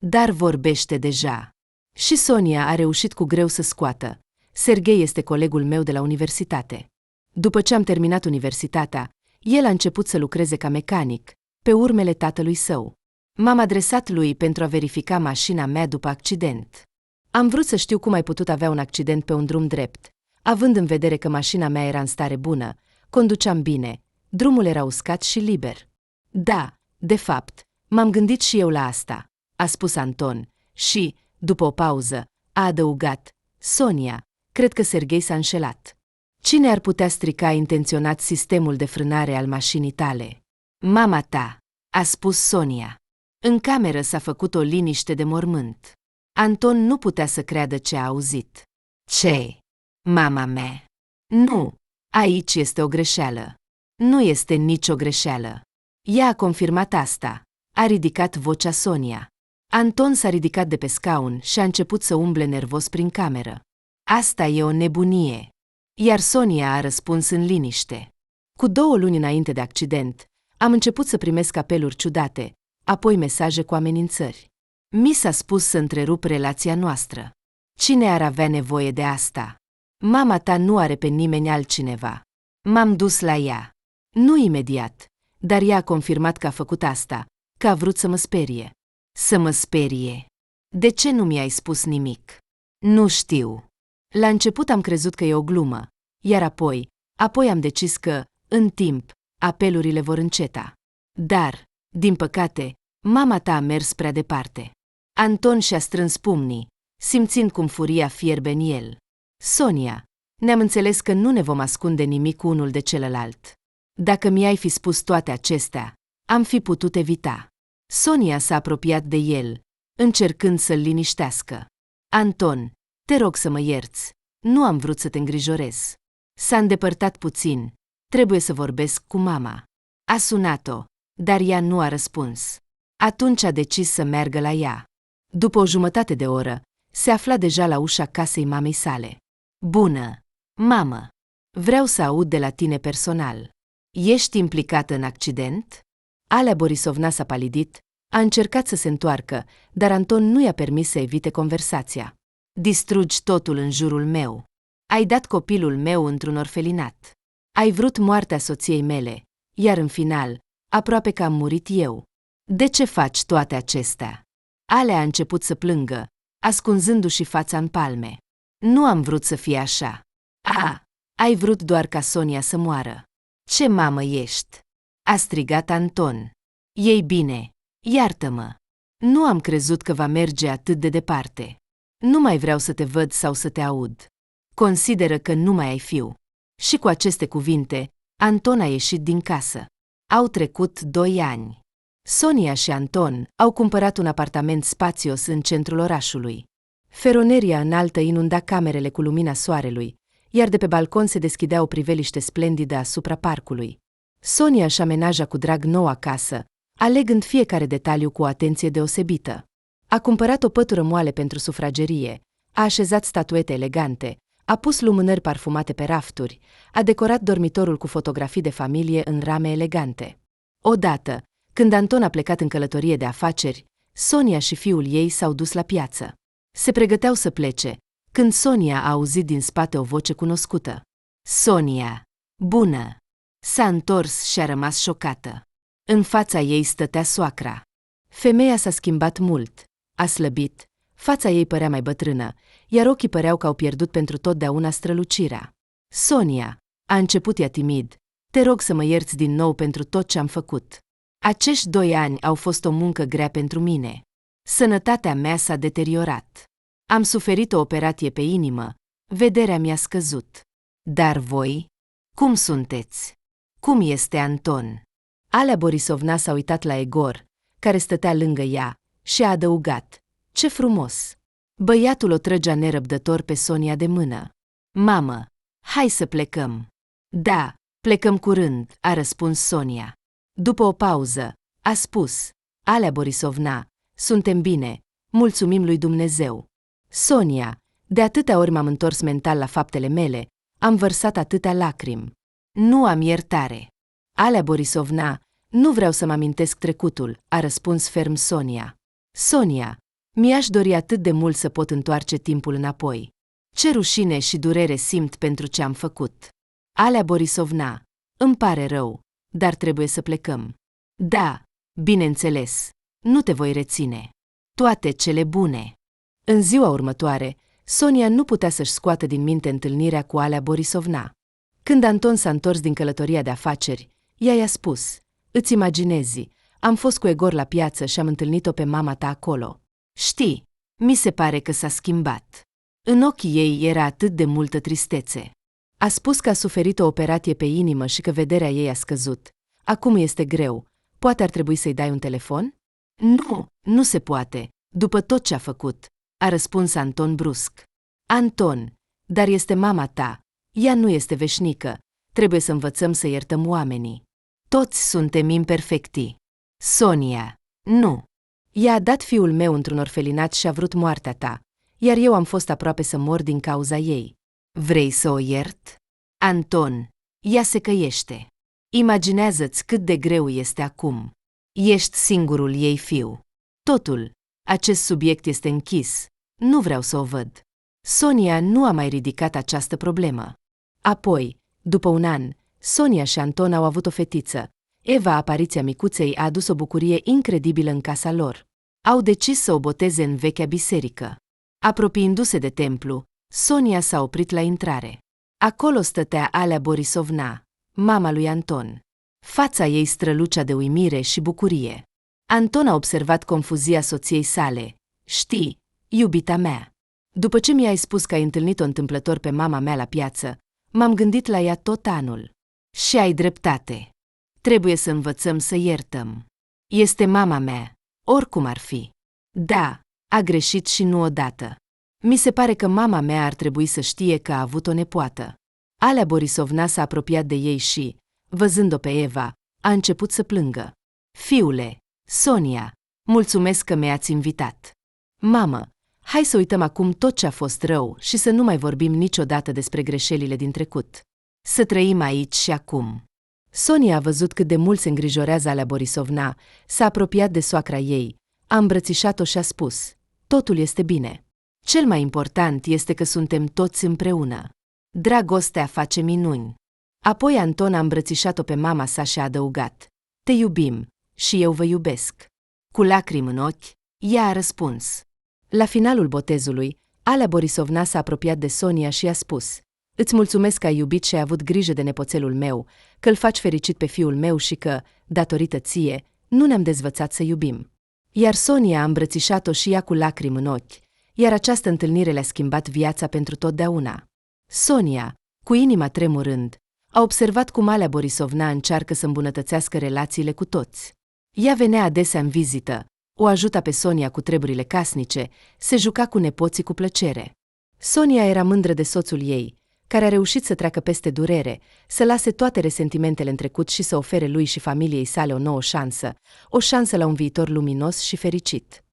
Dar vorbește deja. Și Sonia a reușit cu greu să scoată. Serghei este colegul meu de la universitate. După ce am terminat universitatea, el a început să lucreze ca mecanic, pe urmele tatălui său. M-am adresat lui pentru a verifica mașina mea după accident. Am vrut să știu cum ai putut avea un accident pe un drum drept, având în vedere că mașina mea era în stare bună, conduceam bine, drumul era uscat și liber. Da, de fapt, m-am gândit și eu la asta, a spus Anton, și, după o pauză, a adăugat, Sonia, cred că Serghei s-a înșelat. Cine ar putea strica intenționat sistemul de frânare al mașinii tale? Mama ta, a spus Sonia. În cameră s-a făcut o liniște de mormânt. Anton nu putea să creadă ce a auzit. Ce? Mama mea? Nu, aici este o greșeală. Nu este nicio greșeală. Ea a confirmat asta. A ridicat vocea Sonia. Anton s-a ridicat de pe scaun și a început să umble nervos prin cameră. Asta e o nebunie. Iar Sonia a răspuns în liniște. Cu 2 luni înainte de accident, am început să primesc apeluri ciudate, apoi mesaje cu amenințări. Mi s-a spus să întrerup relația noastră. Cine ar avea nevoie de asta? Mama ta nu are pe nimeni altcineva. M-am dus la ea. Nu imediat, dar ea a confirmat că a făcut asta, că a vrut să mă sperie. Să mă sperie. De ce nu mi-ai spus nimic? Nu știu. La început am crezut că e o glumă, iar apoi am decis că, în timp, apelurile vor înceta. Dar, din păcate, mama ta a mers prea departe. Anton și-a strâns pumnii, simțind cum furia fierbe în el. Sonia, ne-am înțeles că nu ne vom ascunde nimic unul de celălalt. Dacă mi-ai fi spus toate acestea, am fi putut evita. Sonia s-a apropiat de el, încercând să-l liniștească. Anton, te rog să mă ierți, nu am vrut să te îngrijorez. S-a îndepărtat puțin, trebuie să vorbesc cu mama. A sunat-o, dar ea nu a răspuns. Atunci a decis să meargă la ea. După o jumătate de oră, se afla deja la ușa casei mamei sale. Bună, mamă! Vreau să aud de la tine personal. Ești implicată în accident? Alea Borisovna s-a palidit, a încercat să se întoarcă, dar Anton nu i-a permis să evite conversația. Distrugi totul în jurul meu. Ai dat copilul meu într-un orfelinat. Ai vrut moartea soției mele, iar în final, aproape că am murit eu. De ce faci toate acestea? Alea a început să plângă, ascunzându-și fața în palme. Nu am vrut să fie așa. Ai vrut doar ca Sonia să moară. Ce mamă ești? A strigat Anton. Ei bine, iartă-mă. Nu am crezut că va merge atât de departe. Nu mai vreau să te văd sau să te aud. Consideră că nu mai ai fiu. Și cu aceste cuvinte, Anton a ieșit din casă. Au trecut 2 ani. Sonia și Anton au cumpărat un apartament spațios în centrul orașului. Feroneria înaltă inunda camerele cu lumina soarelui, iar de pe balcon se deschidea o priveliște splendidă asupra parcului. Sonia își amenaja cu drag noua casă, alegând fiecare detaliu cu o atenție deosebită. A cumpărat o pătură moale pentru sufragerie, a așezat statuete elegante, a pus lumânări parfumate pe rafturi, a decorat dormitorul cu fotografii de familie în rame elegante. Odată, când Anton a plecat în călătorie de afaceri, Sonia și fiul ei s-au dus la piață. Se pregăteau să plece, când Sonia a auzit din spate o voce cunoscută. Sonia! Bună! S-a întors și a rămas șocată. În fața ei stătea soacra. Femeia s-a schimbat mult, a slăbit, fața ei părea mai bătrână, iar ochii păreau că au pierdut pentru totdeauna strălucirea. Sonia, a început ea timid, te rog să mă ierți din nou pentru tot ce am făcut. Acești 2 ani au fost o muncă grea pentru mine. Sănătatea mea s-a deteriorat. Am suferit o operație pe inimă, vederea mi-a scăzut. Dar voi? Cum sunteți? Cum este Anton? Alea Borisovna s-a uitat la Egor, care stătea lângă ea, și a adăugat. Ce frumos! Băiatul o trăgea nerăbdător pe Sonia de mână. Mamă, hai să plecăm. Da, plecăm curând, a răspuns Sonia. După o pauză, a spus. Alea Borisovna, suntem bine, mulțumim lui Dumnezeu. Sonia, de atâtea ori m-am întors mental la faptele mele, am vărsat atâtea lacrimi. Nu am iertare. Alea Borisovna, nu vreau să-mi amintesc trecutul, a răspuns ferm Sonia. Sonia, mi-aș dori atât de mult să pot întoarce timpul înapoi. Ce rușine și durere simt pentru ce am făcut. Alea Borisovna, îmi pare rău, dar trebuie să plecăm. Da, bineînțeles, nu te voi reține. Toate cele bune. În ziua următoare, Sonia nu putea să-și scoată din minte întâlnirea cu Alea Borisovna. Când Anton s-a întors din călătoria de afaceri, ea i-a spus, îți imaginezi, am fost cu Egor la piață și am întâlnit-o pe mama ta acolo. Știi, mi se pare că s-a schimbat. În ochii ei era atât de multă tristețe. A spus că a suferit o operație pe inimă și că vederea ei a scăzut. Acum este greu. Poate ar trebui să-i dai un telefon? Nu, nu se poate, după tot ce a făcut, a răspuns Anton brusc. Anton, dar este mama ta. Ea nu este veșnică. Trebuie să învățăm să iertăm oamenii. Toți suntem imperfecti. Sonia, nu. Ea a dat fiul meu într-un orfelinat și a vrut moartea ta, iar eu am fost aproape să mor din cauza ei. Vrei să o iert? Anton, ea se căiește. Imaginează-ți cât de greu este acum. Ești singurul ei fiu. Totul, acest subiect este închis. Nu vreau să o văd. Sonia nu a mai ridicat această problemă. Apoi, după 1 an, Sonia și Anton au avut o fetiță. Eva, apariția micuței, a adus o bucurie incredibilă în casa lor. Au decis să o boteze în vechea biserică. Apropiindu-se de templu, Sonia s-a oprit la intrare. Acolo stătea Alea Borisovna, mama lui Anton. Fața ei strălucea de uimire și bucurie. Anton a observat confuzia soției sale. Știi, iubita mea, după ce mi-ai spus că ai întâlnit-o întâmplător pe mama mea la piață, m-am gândit la ea tot anul. Și ai dreptate. Trebuie să învățăm să iertăm. Este mama mea, oricum ar fi. Da, a greșit și nu odată. Mi se pare că mama mea ar trebui să știe că a avut o nepoată. Alea Borisovna s-a apropiat de ei și, văzând-o pe Eva, a început să plângă. Fiule, Sonia, mulțumesc că mi-ați invitat. Mamă, hai să uităm acum tot ce a fost rău și să nu mai vorbim niciodată despre greșelile din trecut. Să trăim aici și acum. Sonia a văzut cât de mult se îngrijorează Alea Borisovna, s-a apropiat de soacra ei, a îmbrățișat-o și a spus: totul este bine. Cel mai important este că suntem toți împreună. Dragostea face minuni. Apoi Anton a îmbrățișat-o pe mama sa și a adăugat: te iubim și eu vă iubesc. Cu lacrimi în ochi, ea a răspuns. La finalul botezului, Alea Borisovna s-a apropiat de Sonia și i-a spus: îți mulțumesc că ai iubit și ai avut grijă de nepoțelul meu, că îl faci fericit pe fiul meu și că, datorită ție, nu ne-am dezvățat să iubim. Iar Sonia a îmbrățișat-o și ea cu lacrimi în ochi, iar această întâlnire le-a schimbat viața pentru totdeauna. Sonia, cu inima tremurând, a observat cum Alea Borisovna încearcă să îmbunătățească relațiile cu toți. Ea venea adesea în vizită, o ajuta pe Sonia cu treburile casnice, se juca cu nepoții cu plăcere. Sonia era mândră de soțul ei, care a reușit să treacă peste durere, să lase toate resentimentele în trecut și să ofere lui și familiei sale o nouă șansă, o șansă la un viitor luminos și fericit.